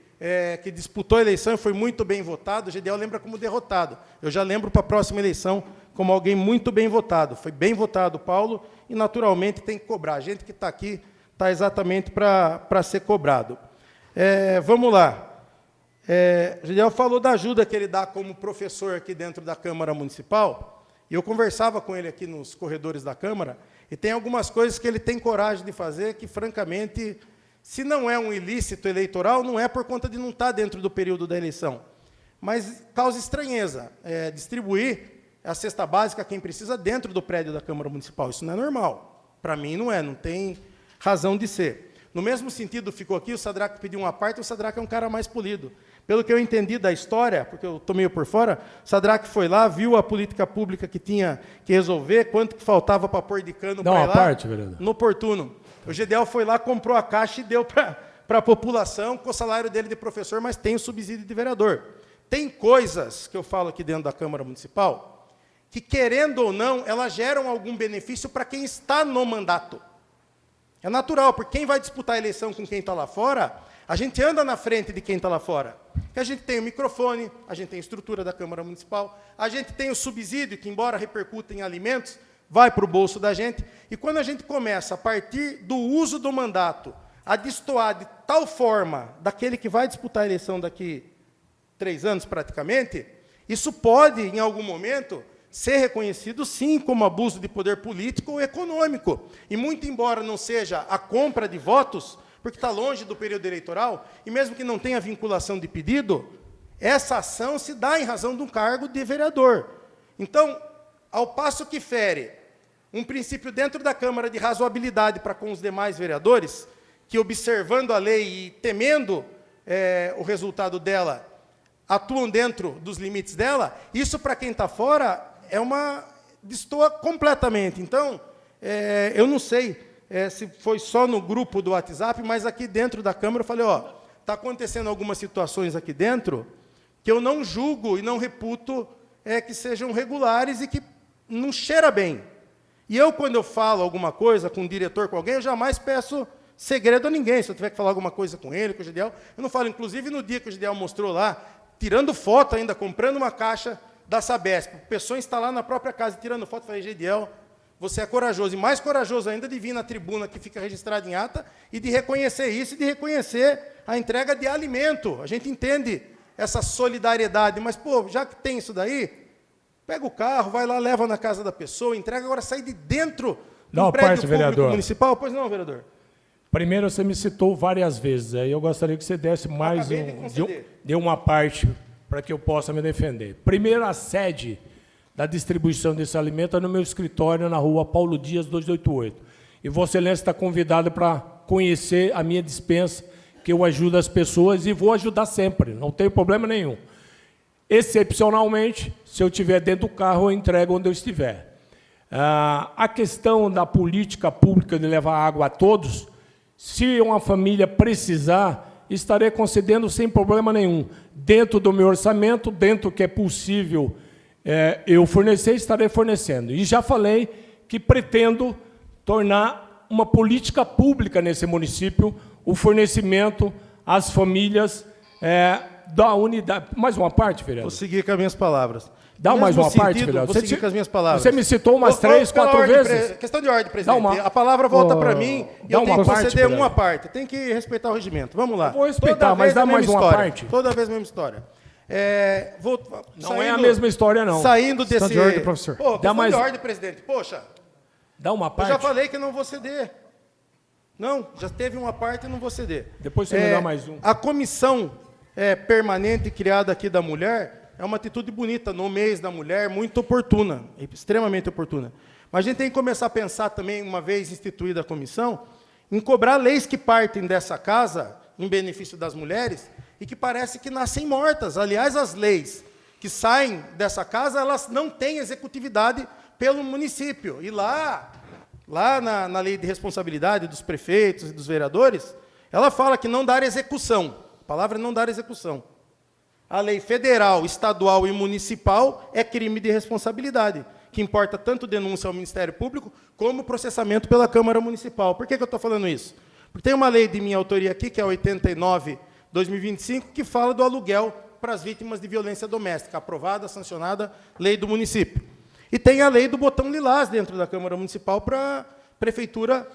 que disputou a eleição e foi muito bem votado. O GDL lembra como derrotado. Eu já lembro para a próxima eleição como alguém muito bem votado. Foi bem votado, Paulo, e, naturalmente, tem que cobrar. A gente que está aqui está exatamente para ser cobrado. Vamos lá. O GDL falou da ajuda que ele dá como professor aqui dentro da Câmara Municipal, e eu conversava com ele aqui nos corredores da Câmara, e tem algumas coisas que ele tem coragem de fazer que, francamente, se não é um ilícito eleitoral, não é por conta de não estar dentro do período da eleição, mas causa estranheza. Distribuir a cesta básica a quem precisa dentro do prédio da Câmara Municipal. Isso não é normal. Para mim, não tem razão de ser. No mesmo sentido, ficou aqui, o Sadraque pediu uma parte, o Sadraque é um cara mais polido. Pelo que eu entendi da história, porque eu estou meio por fora, o Sadraque foi lá, viu a política pública que tinha que resolver, quanto que faltava para pôr de cano para ir lá, parte, vereador. no oportuno. O GDL foi lá, comprou a caixa e deu para a população, com o salário dele de professor, mas tem o subsídio de vereador. Tem coisas que eu falo aqui dentro da Câmara Municipal que, querendo ou não, elas geram algum benefício para quem está no mandato. É natural, porque quem vai disputar a eleição com quem está lá fora, a gente anda na frente de quem está lá fora. Porque a gente tem o microfone, a gente tem a estrutura da Câmara Municipal, a gente tem o subsídio, que, embora repercuta em alimentos, vai para o bolso da gente. E quando a gente começa, a partir do uso do mandato, a destoar de tal forma daquele que vai disputar a eleição daqui 3 anos, praticamente, isso pode, em algum momento, ser reconhecido, sim, como abuso de poder político ou econômico. E, muito embora não seja a compra de votos, porque está longe do período eleitoral, e mesmo que não tenha vinculação de pedido, essa ação se dá em razão de um cargo de vereador. Então, ao passo que fere um princípio dentro da Câmara de razoabilidade para com os demais vereadores, que, observando a lei e temendo o resultado dela, atuam dentro dos limites dela, isso, para quem está fora, destoa completamente. Então, eu não sei se foi só no grupo do WhatsApp, mas aqui dentro da Câmara eu falei, está acontecendo algumas situações aqui dentro que eu não julgo e não reputo que sejam regulares e que não cheira bem. E eu, quando eu falo alguma coisa com um diretor, com alguém, eu jamais peço segredo a ninguém. Se eu tiver que falar alguma coisa com ele, com o GDL, eu não falo. Inclusive, no dia que o GDL mostrou lá, tirando foto ainda, comprando uma caixa da Sabesp, a pessoa está lá na própria casa tirando foto, eu falei, GDL, você é corajoso, e mais corajoso ainda de vir na tribuna que fica registrada em ata e de reconhecer isso e de reconhecer a entrega de alimento. A gente entende essa solidariedade. Mas, pô, já que tem isso daí, pega o carro, vai lá, leva na casa da pessoa, entrega, agora sai de dentro do prédio público municipal. Pois não, vereador? Primeiro, você me citou várias vezes, aí eu gostaria que você desse mais de uma parte para que eu possa me defender. Primeiro, a sede da distribuição desse alimento é no meu escritório, na rua Paulo Dias, 288. E Vossa Excelência está convidado para conhecer a minha dispensa, que eu ajudo as pessoas e vou ajudar sempre, não tem problema nenhum. Excepcionalmente, se eu estiver dentro do carro, eu entrego onde eu estiver. A questão da política pública de levar água a todos, se uma família precisar, estarei concedendo sem problema nenhum. Dentro do meu orçamento, dentro do que é possível eu fornecer, estarei fornecendo. E já falei que pretendo tornar uma política pública nesse município o fornecimento às famílias da unidade. Mais uma parte, vereador? Vou seguir com as minhas palavras. Dá mais uma parte, vereador? Vou seguir com as minhas palavras. Você me citou umas 3, 4 vezes? Questão de ordem, presidente. A palavra volta para mim e eu tenho que conceder uma parte. Tem que respeitar o regimento. Vamos lá. Eu vou respeitar, mas dá mais uma parte. Toda vez a mesma história. Não é a mesma história, não. Saindo desse... de ordem, professor. Pô, questão de ordem, presidente. Poxa, dá uma parte. eu já falei que não vou ceder. Não, já teve uma parte e não vou ceder. Depois você me dá mais um. A comissão permanente criada aqui da mulher é uma atitude bonita no mês da mulher, muito oportuna, extremamente oportuna. Mas a gente tem que começar a pensar também, uma vez instituída a comissão, em cobrar leis que partem dessa casa em benefício das mulheres e que parece que nascem mortas. Aliás, as leis que saem dessa casa, elas não têm executividade pelo município. E lá na lei de responsabilidade dos prefeitos e dos vereadores, ela fala que não dar execução. A palavra é não dar execução. A lei federal, estadual e municipal é crime de responsabilidade, que importa tanto denúncia ao Ministério Público como processamento pela Câmara Municipal. Por que eu estou falando isso? Porque tem uma lei de minha autoria aqui, que é 89/2025, que fala do aluguel para as vítimas de violência doméstica, aprovada, sancionada, lei do município. E tem a lei do botão lilás dentro da Câmara Municipal para a Prefeitura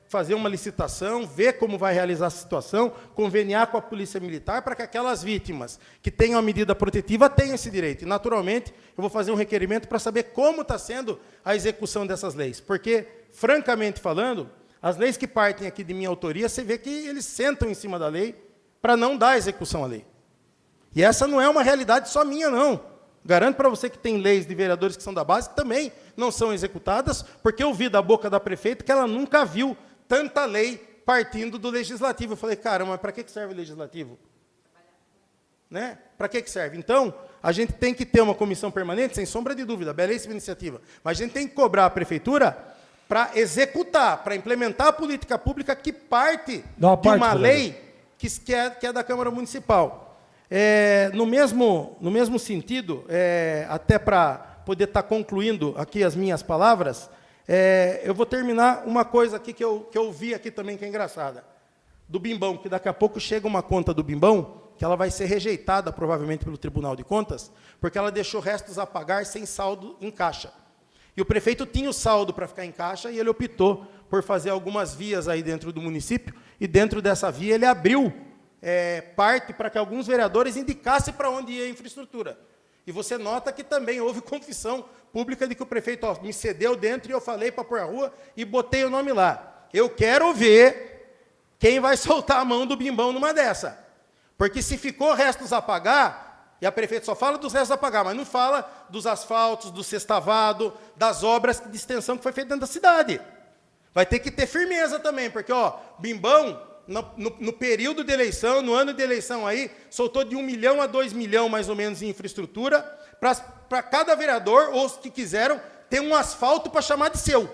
fazer uma licitação, ver como vai realizar a situação, conveniar com a Polícia Militar para que aquelas vítimas que tenham a medida protetiva tenham esse direito. E, naturalmente, eu vou fazer um requerimento para saber como está sendo a execução dessas leis. Porque, francamente falando, as leis que partem aqui de minha autoria, você vê que eles sentam em cima da lei para não dar execução à lei. E essa não é uma realidade só minha, não. Garanto para você que tem leis de vereadores que são da base que também não são executadas, porque eu vi da boca da prefeita que ela nunca viu tanta lei partindo do legislativo. Eu falei, caramba, mas para que serve o legislativo? Né? Para que serve? Então, a gente tem que ter uma comissão permanente, sem sombra de dúvida, belíssima iniciativa. Mas a gente tem que cobrar a prefeitura para executar, para implementar a política pública que parte de uma lei que é da Câmara Municipal. No mesmo sentido, até para poder estar concluindo aqui as minhas palavras, eu vou terminar uma coisa aqui que eu vi aqui também, que é engraçada. Do Bimbão, que daqui a pouco chega uma conta do Bimbão, que ela vai ser rejeitada, provavelmente, pelo Tribunal de Contas, porque ela deixou restos a pagar sem saldo em caixa. E o prefeito tinha o saldo para ficar em caixa e ele optou por fazer algumas vias aí dentro do município, e dentro dessa via ele abriu parte para que alguns vereadores indicassem para onde ia a infraestrutura. E você nota que também houve confissão pública de que o prefeito me cedeu dentro e eu falei para pôr a rua e botei o nome lá. Eu quero ver quem vai soltar a mão do Bimbão numa dessa. Porque se ficou restos a pagar, e a prefeita só fala dos restos a pagar, mas não fala dos asfaltos, do sextavado, das obras de extensão que foi feita dentro da cidade. Vai ter que ter firmeza também, porque Bimbão, no período de eleição, no ano de eleição aí, soltou de 1 milhão a 2 milhões, mais ou menos, em infraestrutura, para cada vereador, ou os que quiseram, ter um asfalto para chamar de seu.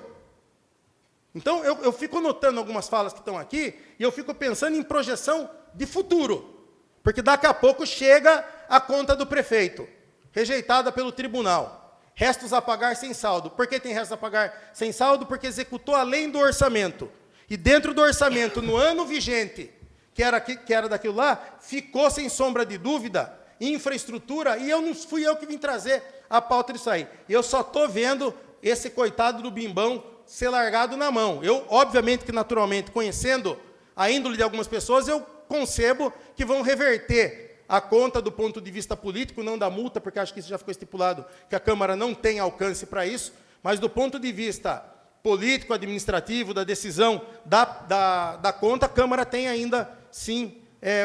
Então, eu fico notando algumas falas que estão aqui, e eu fico pensando em projeção de futuro. Porque daqui a pouco chega a conta do prefeito, rejeitada pelo tribunal. Restos a pagar sem saldo. Por que tem restos a pagar sem saldo? Porque executou além do orçamento. E dentro do orçamento, no ano vigente, que era daquilo lá, ficou, sem sombra de dúvida, infraestrutura, e não fui eu que vim trazer a pauta disso aí. Eu só estou vendo esse coitado do Bimbão ser largado na mão. Eu, obviamente que naturalmente, conhecendo a índole de algumas pessoas, eu concebo que vão reverter a conta do ponto de vista político, não da multa, porque acho que isso já ficou estipulado, que a Câmara não tem alcance para isso, mas do ponto de vista político, administrativo, da decisão da conta, a Câmara tem ainda, sim,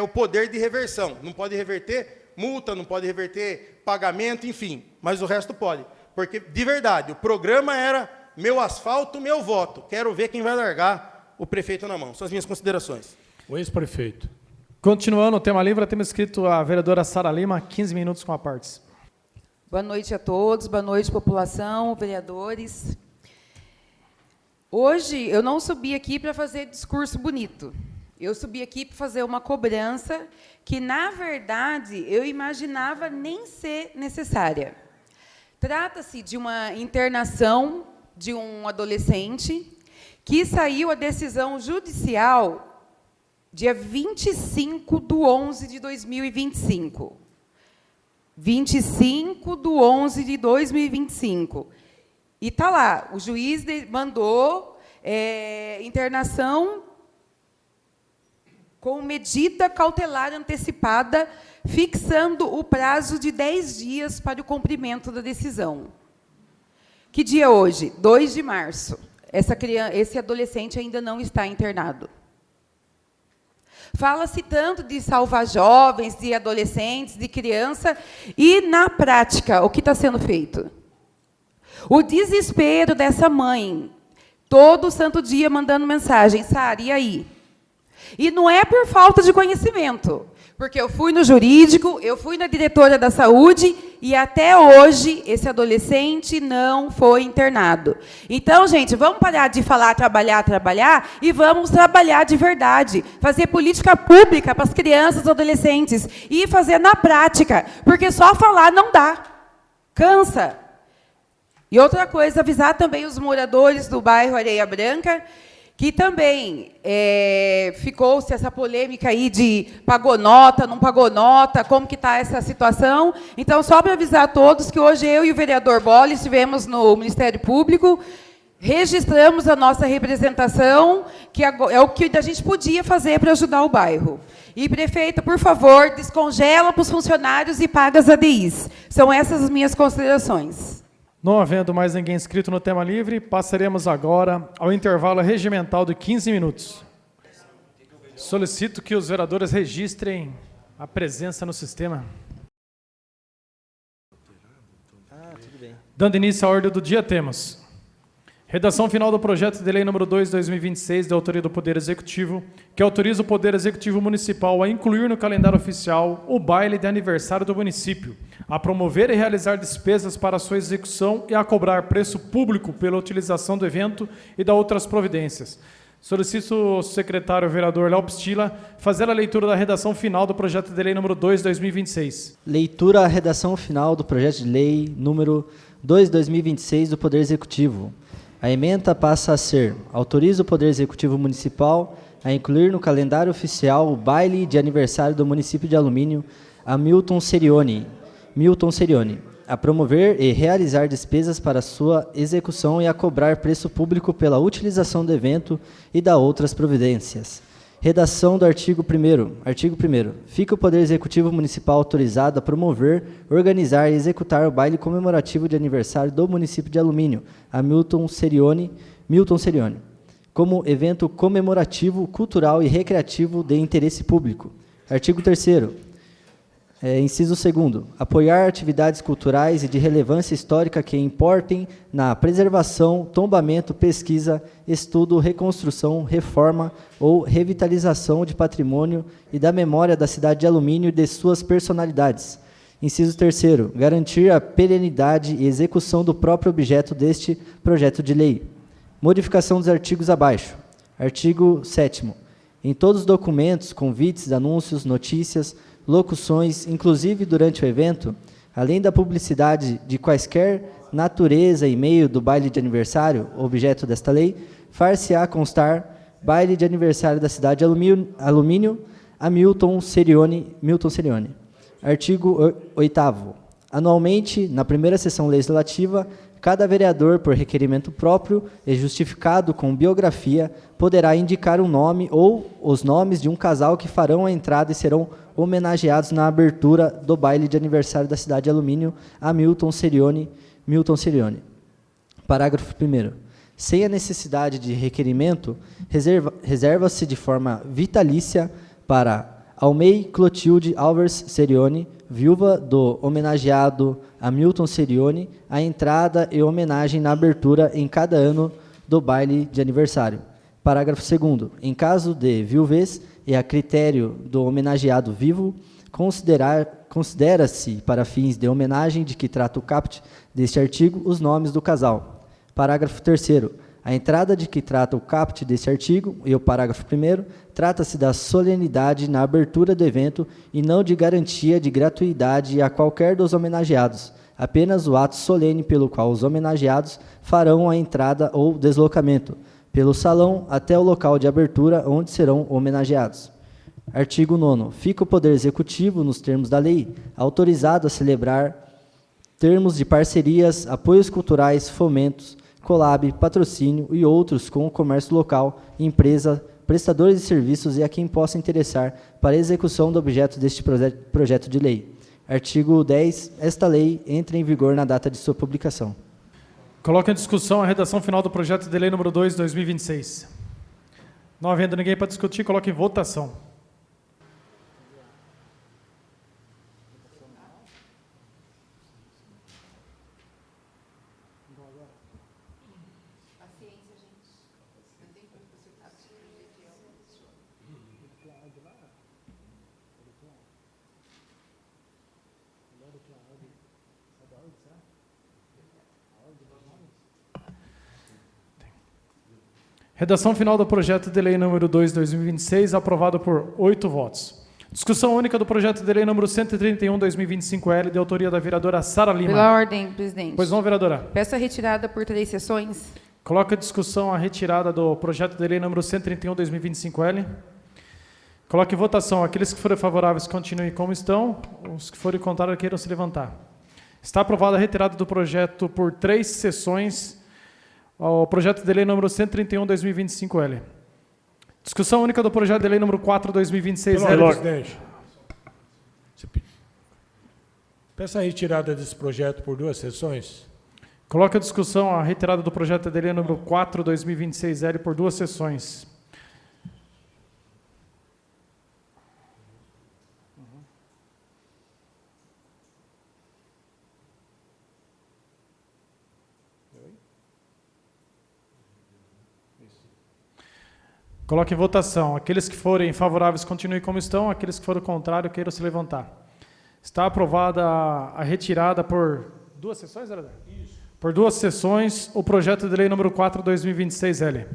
o poder de reversão. Não pode reverter multa, não pode reverter pagamento, enfim, mas o resto pode. Porque, de verdade, o programa era meu asfalto, meu voto. Quero ver quem vai largar o prefeito na mão. São as minhas considerações. O ex-prefeito. Continuando o tema livre, temos escrito a vereadora Sara Lima, 15 minutos com a partes. Boa noite a todos, boa noite, população, vereadores. Hoje, eu não subi aqui para fazer discurso bonito. Eu subi aqui para fazer uma cobrança que, na verdade, eu imaginava nem ser necessária. Trata-se de uma internação de um adolescente que saiu a decisão judicial dia 25/11/2025. 25/11/2025. E está lá, o juiz mandou internação com medida cautelar antecipada, fixando o prazo de 10 dias para o cumprimento da decisão. Que dia é hoje? 2 de março. Esse adolescente ainda não está internado. Fala-se tanto de salvar jovens, de adolescentes, de criança, e, na prática, o que está sendo feito? O desespero dessa mãe, todo santo dia mandando mensagem, Sara, e aí? E não é por falta de conhecimento, porque eu fui no jurídico, eu fui na diretora da saúde, e até hoje esse adolescente não foi internado. Então, gente, vamos parar de falar, trabalhar, e vamos trabalhar de verdade. Fazer política pública para as crianças e adolescentes, e fazer na prática, porque só falar não dá. Cansa. E outra coisa, avisar também os moradores do bairro Areia Branca, que também ficou-se essa polêmica aí de pagou nota, não pagou nota, como que está essa situação. Então, só para avisar a todos que hoje eu e o vereador Bolle estivemos no Ministério Público, registramos a nossa representação, que é o que a gente podia fazer para ajudar o bairro. E, prefeita, por favor, descongela para os funcionários e paga as ADIs. São essas as minhas considerações. Não havendo mais ninguém inscrito no tema livre, passaremos agora ao intervalo regimental de 15 minutos. Solicito que os vereadores registrem a presença no sistema. Dando início à ordem do dia, temos redação final do projeto de lei número 2/2026, de autoria do Poder Executivo, que autoriza o Poder Executivo Municipal a incluir no calendário oficial o baile de aniversário do município, a promover e realizar despesas para sua execução e a cobrar preço público pela utilização do evento e da outras providências. Solicito o secretário vereador Léo Pistila fazer a leitura da redação final do projeto de lei número 2/2026. Leitura à redação final do projeto de lei número 2/2026 do Poder Executivo. A ementa passa a ser: autoriza o Poder Executivo Municipal a incluir no calendário oficial o baile de aniversário do município de Alumínio a Milton Serioni, a promover e realizar despesas para sua execução e a cobrar preço público pela utilização do evento e da outras providências. Redação do artigo 1º. Artigo 1º. Fica o Poder Executivo Municipal autorizado a promover, organizar e executar o baile comemorativo de aniversário do município de Alumínio, a Milton Serioni, como evento comemorativo, cultural e recreativo de interesse público. Artigo 3º. Inciso 2º. Apoiar atividades culturais e de relevância histórica que importem na preservação, tombamento, pesquisa, estudo, reconstrução, reforma ou revitalização de patrimônio e da memória da cidade de Alumínio e de suas personalidades. Inciso 3º. Garantir a perenidade e execução do próprio objeto deste projeto de lei. Modificação dos artigos abaixo. Artigo 7º. Em todos os documentos, convites, anúncios, notícias, locuções, inclusive durante o evento, além da publicidade de quaisquer natureza e meio do baile de aniversário, objeto desta lei, far-se-á constar baile de aniversário da cidade de Alumínio a Milton Serioni. Artigo 8º. Anualmente, na primeira sessão legislativa, cada vereador, por requerimento próprio e justificado com biografia, poderá indicar um nome ou os nomes de um casal que farão a entrada e serão homenageados na abertura do baile de aniversário da cidade de Alumínio a Milton Serione. Parágrafo 1º. Sem a necessidade de requerimento, reserva-se de forma vitalícia para Almei Clotilde Alves Serione, viúva do homenageado Hamilton Serione, a entrada e homenagem na abertura em cada ano do baile de aniversário. Parágrafo 2º. Em caso de viuvez e a critério do homenageado vivo, considera-se, para fins de homenagem de que trata o caput deste artigo, os nomes do casal. Parágrafo 3º. A entrada de que trata o caput deste artigo e o parágrafo 1º trata-se da solenidade na abertura do evento e não de garantia de gratuidade a qualquer dos homenageados, apenas o ato solene pelo qual os homenageados farão a entrada ou deslocamento, pelo salão até o local de abertura onde serão homenageados. Artigo 9º. Fica o Poder Executivo, nos termos da lei, autorizado a celebrar termos de parcerias, apoios culturais, fomentos, colab, patrocínio e outros com o comércio local, empresa, prestadores de serviços e a quem possa interessar para a execução do objeto deste projeto de lei. Artigo 10. Esta lei entra em vigor na data de sua publicação. Coloco em discussão a redação final do projeto de lei número 2 de 2026. Não havendo ninguém para discutir, coloco em votação. Redação final do projeto de lei número 2 de 2026, aprovado por 8 votos. Discussão única do projeto de lei número 131/2025L, de autoria da vereadora Sara Lima. Pela ordem, presidente. Pois não, vereadora. Peço a retirada por 3 sessões. Coloca em discussão a retirada do projeto de lei número 131/2025L. Coloque em votação. Aqueles que forem favoráveis continuem como estão. Os que forem contrários queiram se levantar. Está aprovada a retirada do projeto por 3 sessões. O projeto de lei número 131/2025L. Discussão única do projeto de lei número 4/2026L. Presidente. Peço a retirada desse projeto por 2 sessões. Coloca em discussão a retirada do projeto de lei número 4/2026L por 2 sessões. Coloque em votação. Aqueles que forem favoráveis continuem como estão. Aqueles que forem contrários queiram se levantar. Está aprovada a retirada por 2 sessões, vereador? Isso. Por 2 sessões, o projeto de lei número 4/2026L.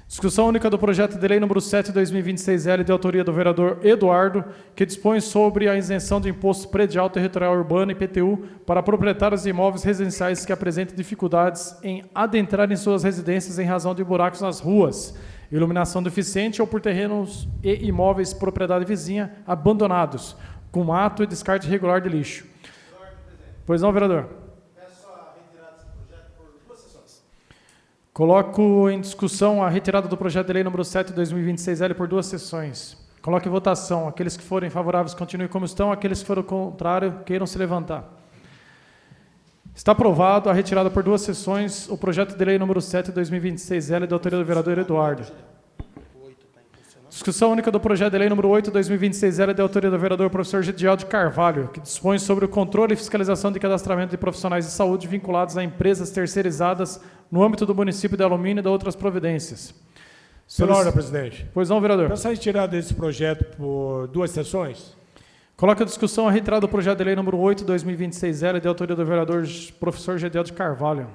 Discussão única do projeto de lei número 7/2026L, de autoria do vereador Eduardo, que dispõe sobre a isenção de imposto predial territorial urbano, IPTU, para proprietários de imóveis residenciais que apresentem dificuldades em adentrar em suas residências em razão de buracos nas ruas, iluminação deficiente ou por terrenos e imóveis propriedade vizinha abandonados, com ato e descarte irregular de lixo. Pois não, vereador? Peço a retirada desse projeto por 2 sessões. Coloco em discussão a retirada do projeto de lei número 7/2026L por 2 sessões. Coloque em votação. Aqueles que forem favoráveis continuem como estão. Aqueles que forem contrários queiram se levantar. Está aprovado a retirada por 2 sessões o projeto de lei número 7/2026L, da autoria do vereador Eduardo. Discussão única do projeto de lei número 8/2026L, da autoria do vereador professor Gediel de Carvalho, que dispõe sobre o controle e fiscalização de cadastramento de profissionais de saúde vinculados a empresas terceirizadas no âmbito do município de Alumínio e de outras providências. Pela ordem, presidente. Pois não, vereador. Peço a retirada desse projeto por 2 sessões. Coloca em discussão a retirada do projeto de lei número 8/2026L, de autoria do vereador professor Gediel de Carvalho.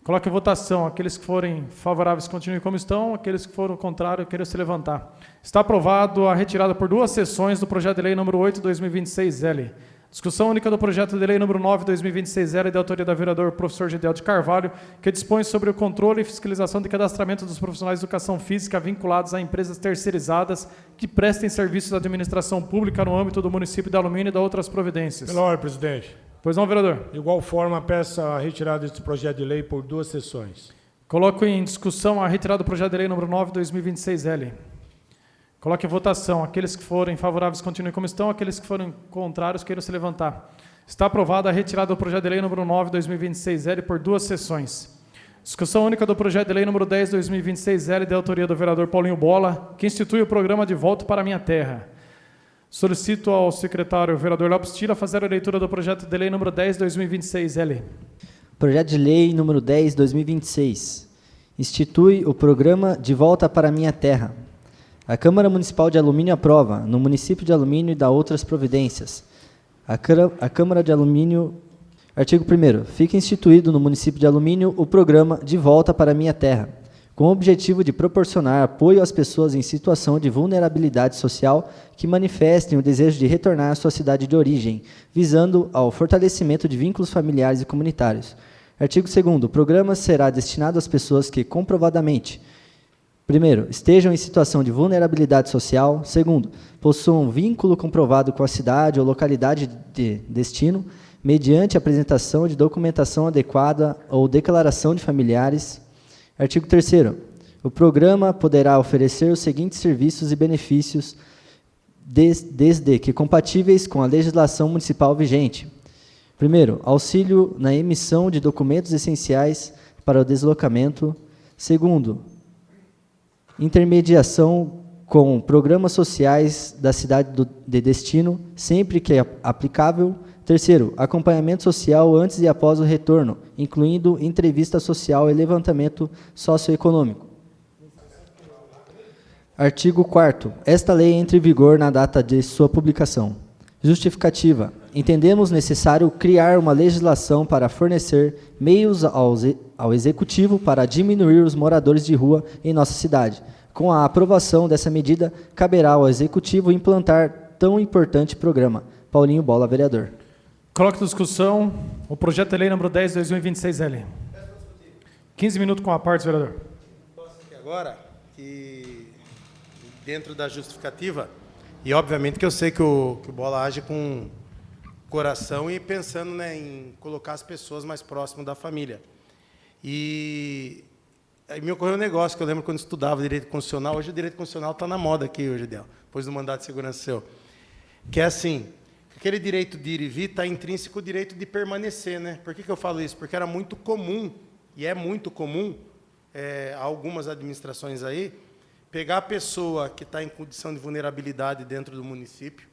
Coloque em votação. Aqueles que forem favoráveis continuem como estão. Aqueles que forem contrários queiram se levantar. Está aprovado a retirada por 2 sessões do projeto de lei número 8/2026L. Discussão única do projeto de lei número 9/2026L, de autoria do vereador professor Gediel de Carvalho, que dispõe sobre o controle e fiscalização de cadastramento dos profissionais de educação física vinculados a empresas terceirizadas que prestem serviços de administração pública no âmbito do município de Alumínio e de outras providências. Pela ordem, presidente. Pois não, vereador? De igual forma, peço a retirada deste projeto de lei por 2 sessões. Coloco em discussão a retirada do projeto de lei número 9/2026L. Coloque em votação. Aqueles que forem favoráveis continuem como estão, aqueles que forem contrários queiram se levantar. Está aprovada a retirada do projeto de lei número 9/2026L por 2 sessões. Discussão única do projeto de lei número 10/2026L, de autoria do vereador Paulinho Bola, que institui o programa De Volta para a Minha Terra. Solicito ao secretário vereador Léo Pistila fazer a leitura do projeto de lei número 10/2026L. Projeto de lei número 10/2026. Institui o programa De Volta para a Minha Terra. A Câmara Municipal de Alumínio aprova, no município de Alumínio, e dá outras providências. A Câmara de Alumínio... Artigo 1º. Fica instituído no município de Alumínio o programa De Volta para a Minha Terra, com o objetivo de proporcionar apoio às pessoas em situação de vulnerabilidade social que manifestem o desejo de retornar à sua cidade de origem, visando ao fortalecimento de vínculos familiares e comunitários. Artigo 2º. O programa será destinado às pessoas que, comprovadamente, primeiro, estejam em situação de vulnerabilidade social. Segundo, possuam vínculo comprovado com a cidade ou localidade de destino, mediante apresentação de documentação adequada ou declaração de familiares. Artigo 3º. O programa poderá oferecer os seguintes serviços e benefícios, desde que compatíveis com a legislação municipal vigente. Primeiro, auxílio na emissão de documentos essenciais para o deslocamento. Segundo, intermediação com programas sociais da cidade de destino, sempre que aplicável. Terceiro, acompanhamento social antes e após o retorno, incluindo entrevista social e levantamento socioeconômico. Artigo 4º. Esta lei entra em vigor na data de sua publicação. Justificativa. Entendemos necessário criar uma legislação para fornecer meios ao Executivo para diminuir os moradores de rua em nossa cidade. Com a aprovação dessa medida, caberá ao Executivo implantar tão importante programa. Paulinho Bola, vereador. Coloque em discussão o projeto de lei número 10/2026L. 15 minutos com a parte, vereador. Agora, que dentro da justificativa, e obviamente que eu sei que o Bola age com coração e pensando, né, em colocar as pessoas mais próximas da família. E aí me ocorreu um negócio que eu lembro quando estudava direito constitucional. Hoje o direito constitucional está na moda aqui, hoje, depois do mandato de segurança seu. Que é assim, aquele direito de ir e vir está intrínseco o direito de permanecer, né? Por que eu falo isso? Porque era muito comum, e é muito comum, algumas administrações aí, pegar a pessoa que está em condição de vulnerabilidade dentro do município,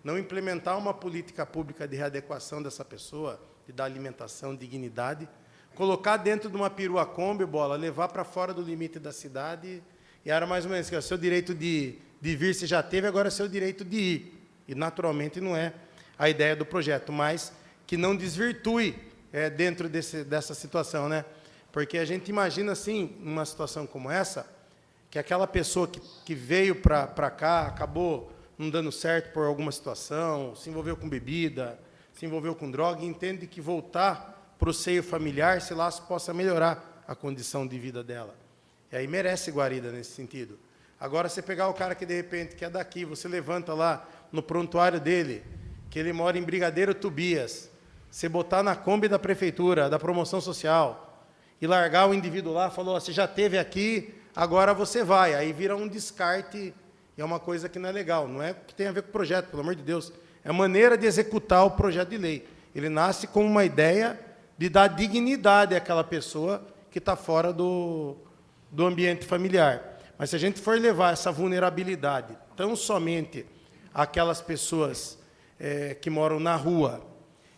não implementar uma política pública de readequação dessa pessoa, de dar alimentação, dignidade, colocar dentro de uma perua Kombi, Bola, levar para fora do limite da cidade, e era mais ou menos que o seu direito de vir se já teve, agora é seu direito de ir. E, naturalmente, não é a ideia do projeto, mas que não desvirtue dentro dessa situação, né? Porque a gente imagina, assim, numa situação como essa, que aquela pessoa que veio para cá, acabou não dando certo por alguma situação, se envolveu com bebida, se envolveu com droga, e entende que voltar para o seio familiar, se lá possa melhorar a condição de vida dela. E aí merece guarida nesse sentido. Agora, você pegar o cara que, de repente, que é daqui, você levanta lá no prontuário dele, que ele mora em Brigadeiro Tobias, você botar na Kombi da prefeitura, da promoção social, e largar o indivíduo lá, falou, você já esteve aqui, agora você vai. Aí vira um descarte, e é uma coisa que não é legal. Não é que tem a ver com o projeto, pelo amor de Deus. É a maneira de executar o projeto de lei. Ele nasce com uma ideia de dar dignidade àquela pessoa que está fora do ambiente familiar. Mas se a gente for levar essa vulnerabilidade tão somente àquelas pessoas que moram na rua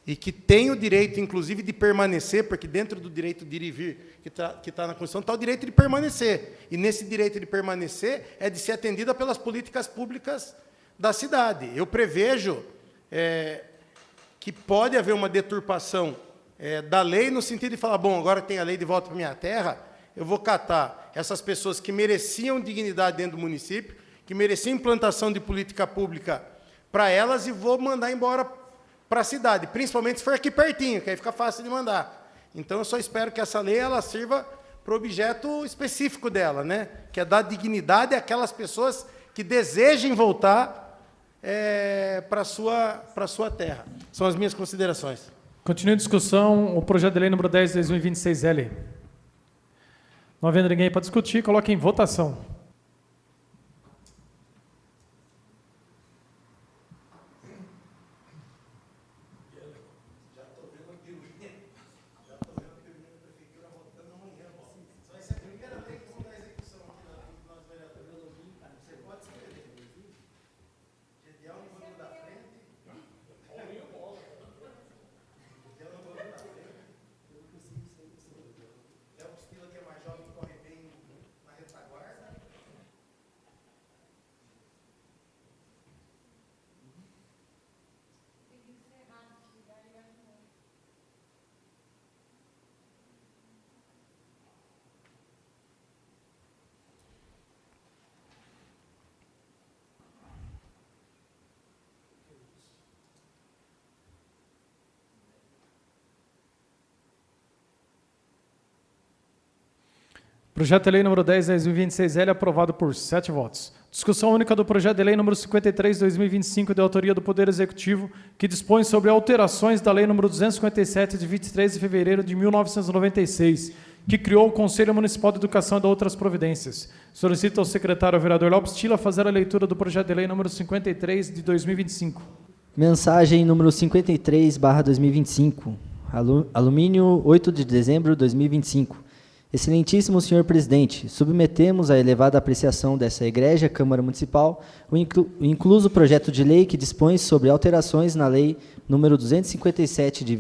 e que têm o direito, inclusive, de permanecer, porque dentro do direito de ir e vir, que está na Constituição, está o direito de permanecer. E nesse direito de permanecer é de ser atendida pelas políticas públicas da cidade. Eu prevejo que pode haver uma deturpação da lei, no sentido de falar, bom, agora tem a lei de volta para a minha terra, eu vou catar essas pessoas que mereciam dignidade dentro do município, que mereciam implantação de política pública para elas, e vou mandar embora para a cidade, principalmente se for aqui pertinho, que aí fica fácil de mandar. Então, eu só espero que essa lei ela sirva para o objeto específico dela, né? Que é dar dignidade àquelas pessoas que desejem voltar para a sua terra. São as minhas considerações. Continua em discussão o projeto de lei número 10 de 2026L. Não havendo ninguém para discutir, coloque em votação. Projeto de lei número 10 de 2026L aprovado por 7 votos. Discussão única do projeto de lei número 53 de 2025, de autoria do Poder Executivo, que dispõe sobre alterações da lei número 257 de 23 de fevereiro de 1996, que criou o Conselho Municipal de Educação e de outras providências. Solicito ao secretário vereador Léo Pstila fazer a leitura do projeto de lei número 53 de 2025. Mensagem número 53/2025. Alumínio, 8 de dezembro de 2025. Excelentíssimo senhor presidente, submetemos à elevada apreciação dessa egrégia Câmara Municipal o incluso projeto de lei que dispõe sobre alterações na lei número 257 de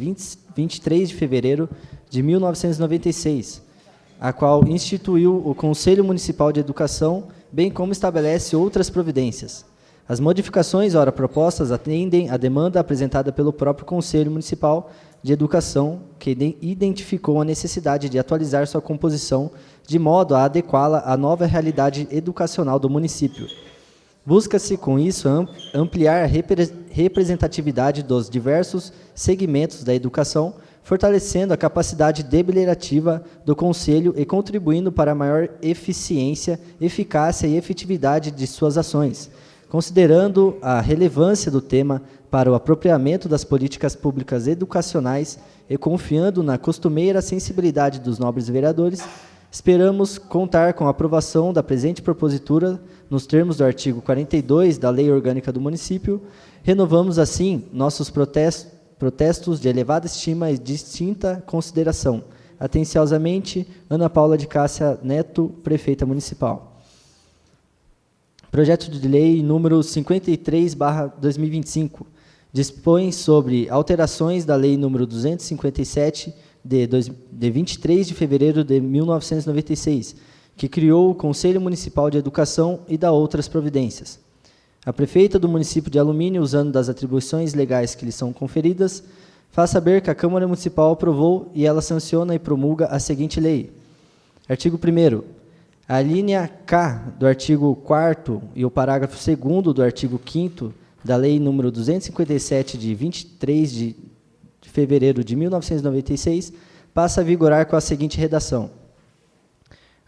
23 de fevereiro de 1996, a qual instituiu o Conselho Municipal de Educação, bem como estabelece outras providências. As modificações ora propostas atendem à demanda apresentada pelo próprio Conselho Municipal de Educação, que identificou a necessidade de atualizar sua composição de modo a adequá-la à nova realidade educacional do município. Busca-se, com isso, ampliar a representatividade dos diversos segmentos da educação, fortalecendo a capacidade deliberativa do Conselho e contribuindo para a maior eficiência, eficácia e efetividade de suas ações. Considerando a relevância do tema para o apropriamento das políticas públicas educacionais e confiando na costumeira sensibilidade dos nobres vereadores, esperamos contar com a aprovação da presente propositura nos termos do artigo 42 da Lei Orgânica do Município. Renovamos, assim, nossos protestos de elevada estima e distinta consideração. Atenciosamente, Ana Paula de Cássia Neto, Prefeita Municipal. Projeto de lei número 53/2025 dispõe sobre alterações da lei número 257 de 23 de fevereiro de 1996, que criou o Conselho Municipal de Educação e da outras providências. A prefeita do município de Alumínio, usando das atribuições legais que lhe são conferidas, faz saber que a Câmara Municipal aprovou e ela sanciona e promulga a seguinte lei. Artigo 1º. A linha K do artigo 4º e o parágrafo 2º do artigo 5º da Lei nº 257, de 23 de fevereiro de 1996, passa a vigorar com a seguinte redação.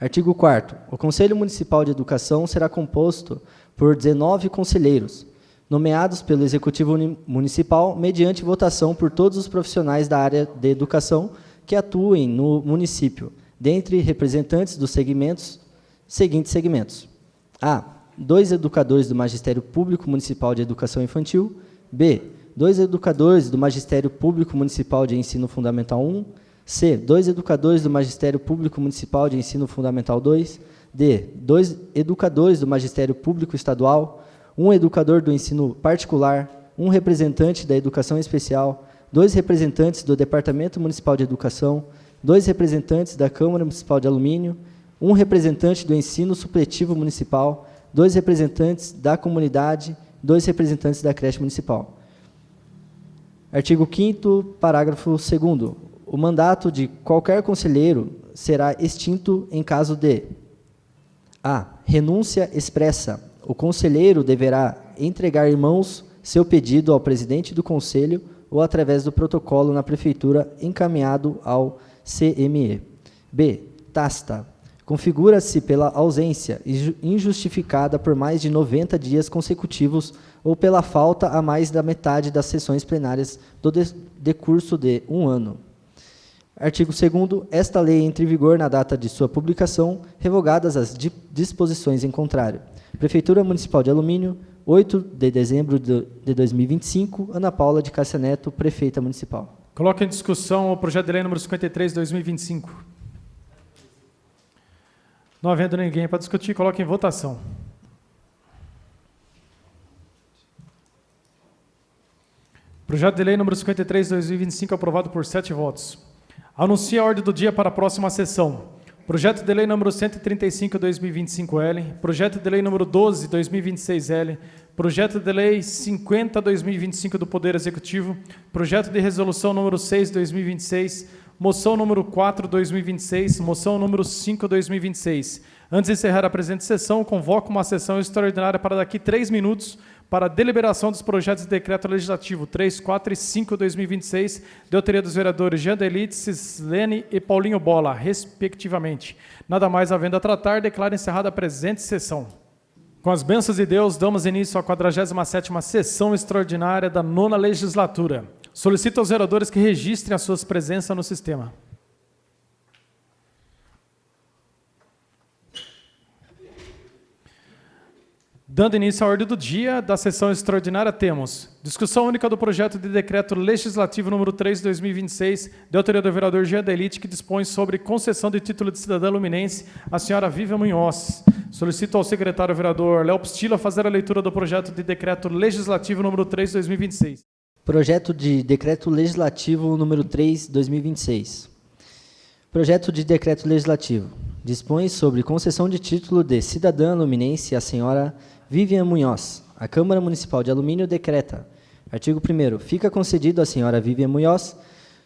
Artigo 4º. O Conselho Municipal de Educação será composto por 19 conselheiros, nomeados pelo Executivo Municipal mediante votação por todos os profissionais da área de educação que atuem no município, dentre representantes dos seguintes segmentos. A. 2 educadores do Magistério Público Municipal de Educação Infantil. B. 2 educadores do Magistério Público Municipal de Ensino Fundamental 1. C. 2 educadores do Magistério Público Municipal de Ensino Fundamental 2. D. 2 educadores do Magistério Público Estadual. 1 educador do ensino particular. 1 representante da Educação Especial. 2 representantes do Departamento Municipal de Educação. 2 representantes da Câmara Municipal de Alumínio. 1 representante do Ensino Supletivo Municipal. 2 representantes da comunidade. 2 representantes da creche municipal. Artigo 5º, parágrafo 2º. O mandato de qualquer conselheiro será extinto em caso de: a. Renúncia expressa. O conselheiro deverá entregar em mãos seu pedido ao presidente do conselho ou através do protocolo na prefeitura encaminhado ao CME. B. Tácita. configura-se pela ausência injustificada por mais de 90 dias consecutivos ou pela falta a mais da metade das sessões plenárias do decurso de 1 ano. Artigo 2º. Esta lei entra em vigor na data de sua publicação, revogadas as disposições em contrário. Prefeitura Municipal de Alumínio, 8 de dezembro de 2025, Ana Paula de Cássia Neto, Prefeita Municipal. Coloca em discussão o projeto de lei número 53, 2025. Não havendo ninguém para discutir, coloca em votação. Projeto de lei número 53, 2025, aprovado por 7 votos. Anuncia a ordem do dia para a próxima sessão. Projeto de lei número 135, 2025L. Projeto de lei número 12, 2026L. Projeto de lei 50, 2025 do Poder Executivo. Projeto de resolução número 6, 2026. Moção número 4, 2026. Moção número 5, 2026. Antes de encerrar a presente sessão, convoco uma sessão extraordinária para daqui 3 minutos para a deliberação dos projetos de decreto legislativo 3, 4 e 5, 2026, de autoria dos vereadores Jean Delite, Cislene e Paulinho Bola, respectivamente. Nada mais havendo a tratar, declaro encerrada a presente sessão. Com as bênçãos de Deus, damos início à 47ª sessão extraordinária da 9ª legislatura. Solicito aos vereadores que registrem as suas presenças no sistema. Dando início à ordem do dia da sessão extraordinária, temos discussão única do projeto de decreto legislativo número 3 de 2026, de autoria do vereador Jean Delite, que dispõe sobre concessão de título de cidadã luminense à senhora Vivian Munhoz. Solicito ao secretário vereador Léo Pstila fazer a leitura do projeto de decreto legislativo número 3 de 2026. Projeto de decreto legislativo número 3 de 2026. Projeto de decreto legislativo dispõe sobre concessão de título de cidadã luminense à senhora Vivian Munhoz. A Câmara Municipal de Alumínio decreta. Artigo 1º. Fica concedido à senhora Vivian Munhoz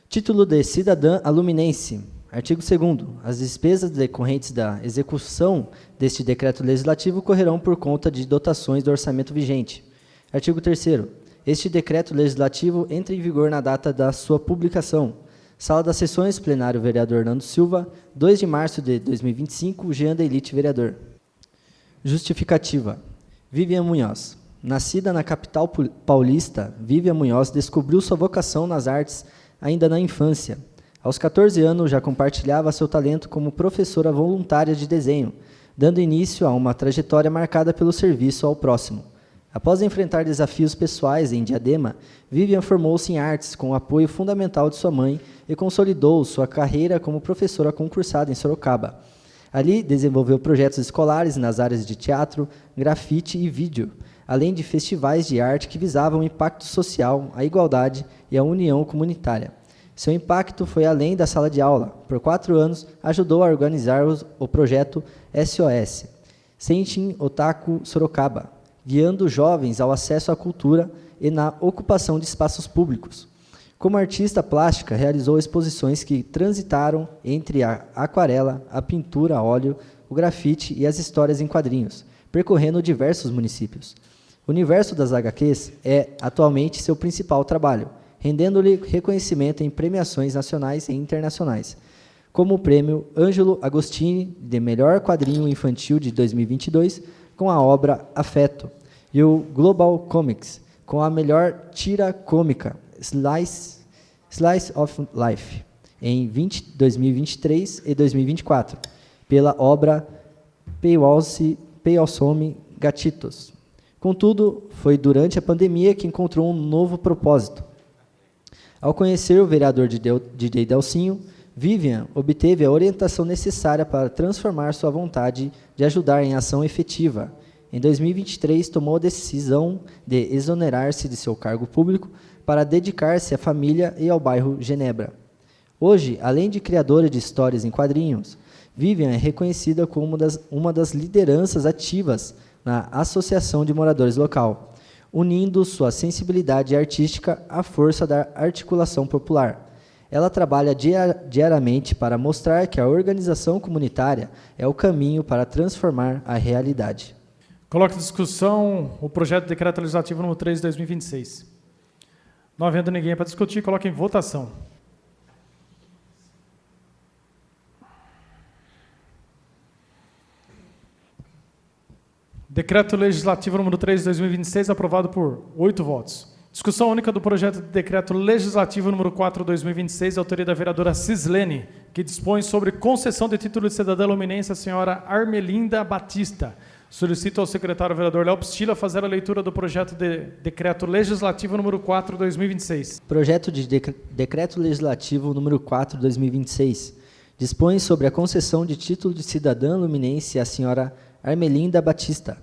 título de cidadã aluminense. Artigo 2º. As despesas decorrentes da execução deste decreto legislativo correrão por conta de dotações do orçamento vigente. Artigo 3º. Este decreto legislativo entra em vigor na data da sua publicação. Sala das Sessões, plenário vereador Nando Silva, 2 de março de 2025, Jean Delite, vereador. Justificativa. Vivian Munhoz. Nascida na capital paulista, Vivian Munhoz descobriu sua vocação nas artes ainda na infância. Aos 14 anos, já compartilhava seu talento como professora voluntária de desenho, dando início a uma trajetória marcada pelo serviço ao próximo. Após enfrentar desafios pessoais em Diadema, Vivian formou-se em artes com o apoio fundamental de sua mãe e consolidou sua carreira como professora concursada em Sorocaba. Ali, desenvolveu projetos escolares nas áreas de teatro, grafite e vídeo, além de festivais de arte que visavam o impacto social, a igualdade e a união comunitária. Seu impacto foi além da sala de aula. Por 4 anos, ajudou a organizar o projeto SOS, Senshin Otaku Sorocaba, guiando jovens ao acesso à cultura e na ocupação de espaços públicos. Como artista plástica, realizou exposições que transitaram entre a aquarela, a pintura a óleo, o grafite e as histórias em quadrinhos, percorrendo diversos municípios. O universo das HQs é, atualmente, seu principal trabalho, rendendo-lhe reconhecimento em premiações nacionais e internacionais, como o prêmio Ângelo Agostini de Melhor Quadrinho Infantil de 2022, com a obra Afeto, e o Global Comics, com a melhor tira cômica, Slice of Life, em 2023 e 2024, pela obra Peywalsome Gatitos. Contudo, foi durante a pandemia que encontrou um novo propósito. Ao conhecer o vereador DJ Delcinho, Vivian obteve a orientação necessária para transformar sua vontade de ajudar em ação efetiva. Em 2023, tomou a decisão de exonerar-se de seu cargo público para dedicar-se à família e ao bairro Genebra. Hoje, além de criadora de histórias em quadrinhos, Vivian é reconhecida como uma das lideranças ativas na Associação de Moradores Local, unindo sua sensibilidade artística à força da articulação popular. Ela trabalha diariamente para mostrar que a organização comunitária é o caminho para transformar a realidade. Coloque em discussão o projeto de decreto legislativo número 3 de 2026. Não havendo ninguém para discutir, coloque em votação. Decreto Legislativo número 3 de 2026, aprovado por 8 votos. Discussão única do projeto de decreto legislativo número 4 de 2026, de autoria da vereadora Cislene, que dispõe sobre concessão de título de cidadã luminense à senhora Armelinda Batista. Solicito ao secretário vereador Léo Pstila fazer a leitura do projeto de decreto legislativo número 4 de 2026. Projeto de decreto legislativo número 4 de 2026. Dispõe sobre a concessão de título de cidadã luminense à senhora Armelinda Batista.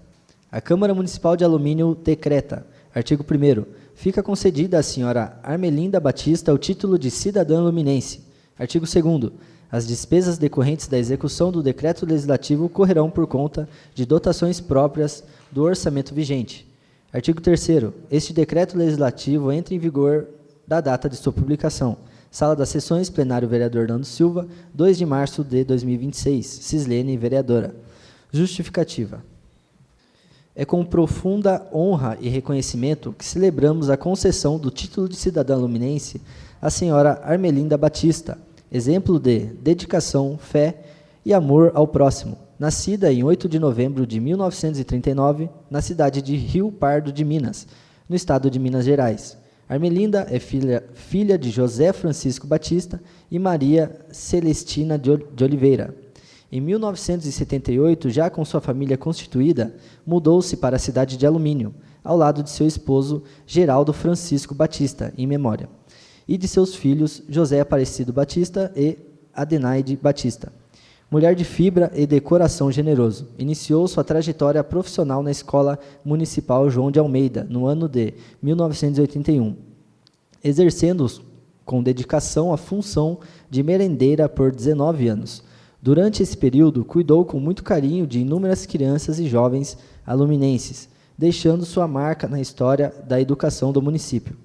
A Câmara Municipal de Alumínio decreta. Artigo 1º. Fica concedida à senhora Armelinda Batista o título de cidadã luminense. Artigo 2º. As despesas decorrentes da execução do decreto legislativo correrão por conta de dotações próprias do orçamento vigente. Artigo 3º. Este decreto legislativo entra em vigor da data de sua publicação. Sala das Sessões, plenário vereador Nando Silva, 2 de março de 2026. Cislene, vereadora. Justificativa. É com profunda honra e reconhecimento que celebramos a concessão do título de cidadã luminense à senhora Armelinda Batista, exemplo de dedicação, fé e amor ao próximo, nascida em 8 de novembro de 1939, na cidade de Rio Pardo de Minas, no estado de Minas Gerais. Armelinda é filha de José Francisco Batista e Maria Celestina de Oliveira. Em 1978, já com sua família constituída, mudou-se para a cidade de Alumínio, ao lado de seu esposo Geraldo Francisco Batista, em memória, e de seus filhos José Aparecido Batista e Adenaide Batista. Mulher de fibra e de coração generoso, iniciou sua trajetória profissional na Escola Municipal João de Almeida, no ano de 1981, exercendo com dedicação a função de merendeira por 19 anos. Durante esse período, cuidou com muito carinho de inúmeras crianças e jovens aluminenses, deixando sua marca na história da educação do município.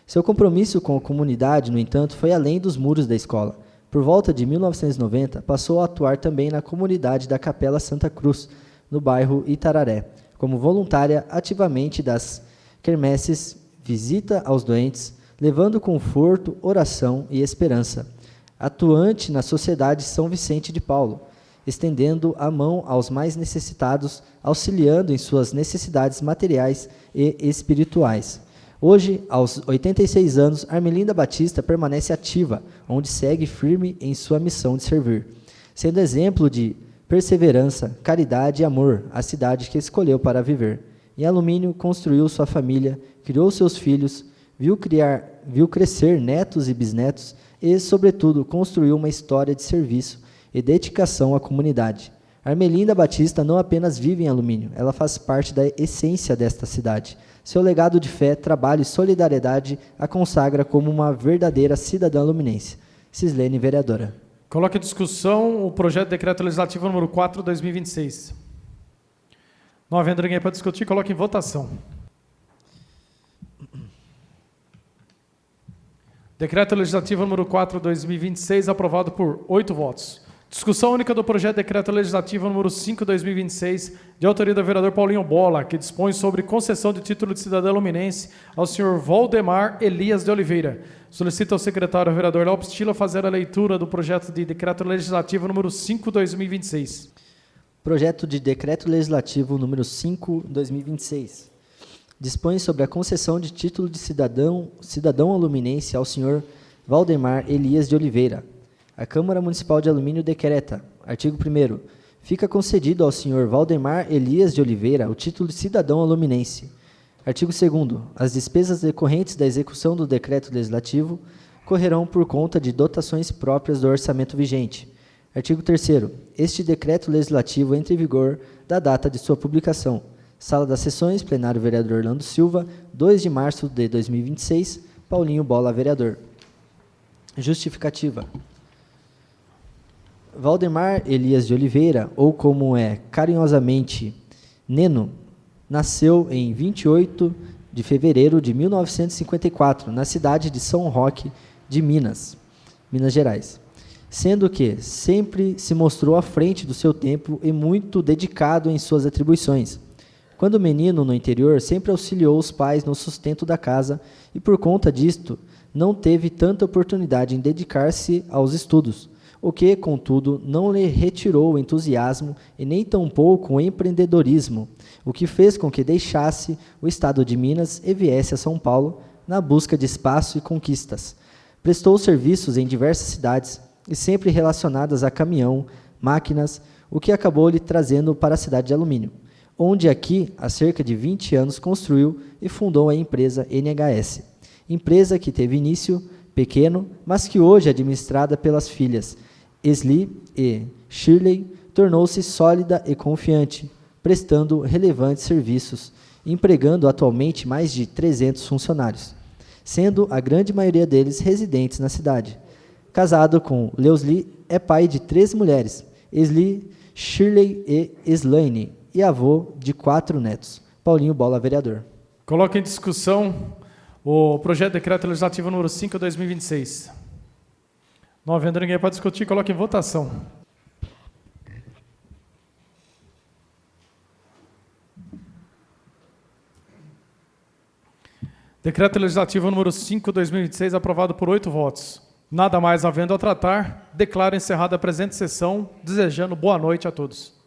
Seu compromisso com a comunidade, no entanto, foi além dos muros da escola. Por volta de 1990, passou a atuar também na comunidade da Capela Santa Cruz, no bairro Itararé, como voluntária ativamente das quermesses, visita aos doentes, levando conforto, oração e esperança. Atuante na Sociedade São Vicente de Paulo, estendendo a mão aos mais necessitados, auxiliando em suas necessidades materiais e espirituais. Hoje, aos 86 anos, Armelinda Batista permanece ativa, onde segue firme em sua missão de servir, sendo exemplo de perseverança, caridade e amor à cidade que escolheu para viver. Em Alumínio, construiu sua família, criou seus filhos, viu crescer netos e bisnetos e, sobretudo, construiu uma história de serviço e dedicação à comunidade. Armelinda Batista não apenas vive em Alumínio, ela faz parte da essência desta cidade. Seu legado de fé, trabalho e solidariedade a consagra como uma verdadeira cidadã luminense. Cislene, vereadora. Coloque em discussão o projeto de decreto legislativo número 4 de 2026. Não havendo ninguém para discutir, coloque em votação. Decreto legislativo número 4 de 2026, aprovado por 8 votos. Discussão única do projeto de decreto legislativo número 5 de 2026, de autoria do vereador Paulinho Bola, que dispõe sobre concessão de título de cidadã luminense ao senhor Valdemar Elias de Oliveira. Solicito ao secretário vereador Léo Pstila fazer a leitura do projeto de decreto legislativo número 5 de 2026. Projeto de decreto legislativo número 5 de 2026. Dispõe sobre a concessão de título de cidadão aluminense ao senhor Valdemar Elias de Oliveira. A Câmara Municipal de Alumínio decreta. Artigo 1º. Fica concedido ao senhor Valdemar Elias de Oliveira o título de cidadão aluminense. Artigo 2º. As despesas decorrentes da execução do decreto legislativo correrão por conta de dotações próprias do orçamento vigente. Artigo 3º. Este decreto legislativo entra em vigor da data de sua publicação. Sala das Sessões, plenário vereador Orlando Silva, 2 de março de 2026, Paulinho Bola, vereador. Justificativa. Valdemar Elias de Oliveira, ou como é carinhosamente Neno, nasceu em 28 de fevereiro de 1954, na cidade de São Roque de Minas Gerais, sendo que sempre se mostrou à frente do seu tempo e muito dedicado em suas atribuições. Quando menino no interior, sempre auxiliou os pais no sustento da casa e, por conta disto, não teve tanta oportunidade em dedicar-se aos estudos. o que, contudo, não lhe retirou o entusiasmo e nem tampouco o empreendedorismo, o que fez com que deixasse o estado de Minas e viesse a São Paulo na busca de espaço e conquistas. Prestou serviços em diversas cidades e sempre relacionadas a caminhão, máquinas, o que acabou lhe trazendo para a cidade de Alumínio, onde aqui, há cerca de 20 anos, construiu e fundou a empresa NHS. Empresa que teve início pequeno, mas que hoje, administrada pelas filhas Esli e Shirley, tornou-se sólida e confiante, prestando relevantes serviços, empregando atualmente mais de 300 funcionários, sendo a grande maioria deles residentes na cidade. Casado com Leusli, é pai de 3 mulheres, Esli, Shirley e Slaine, e avô de 4 netos. Paulinho Bola, vereador. Coloca em discussão o projeto de decreto legislativo número 5/2026. Não havendo ninguém para discutir, coloca em votação. Decreto legislativo número 5/2026, aprovado por 8 votos. Nada mais havendo a tratar, declaro encerrada a presente sessão, desejando boa noite a todos.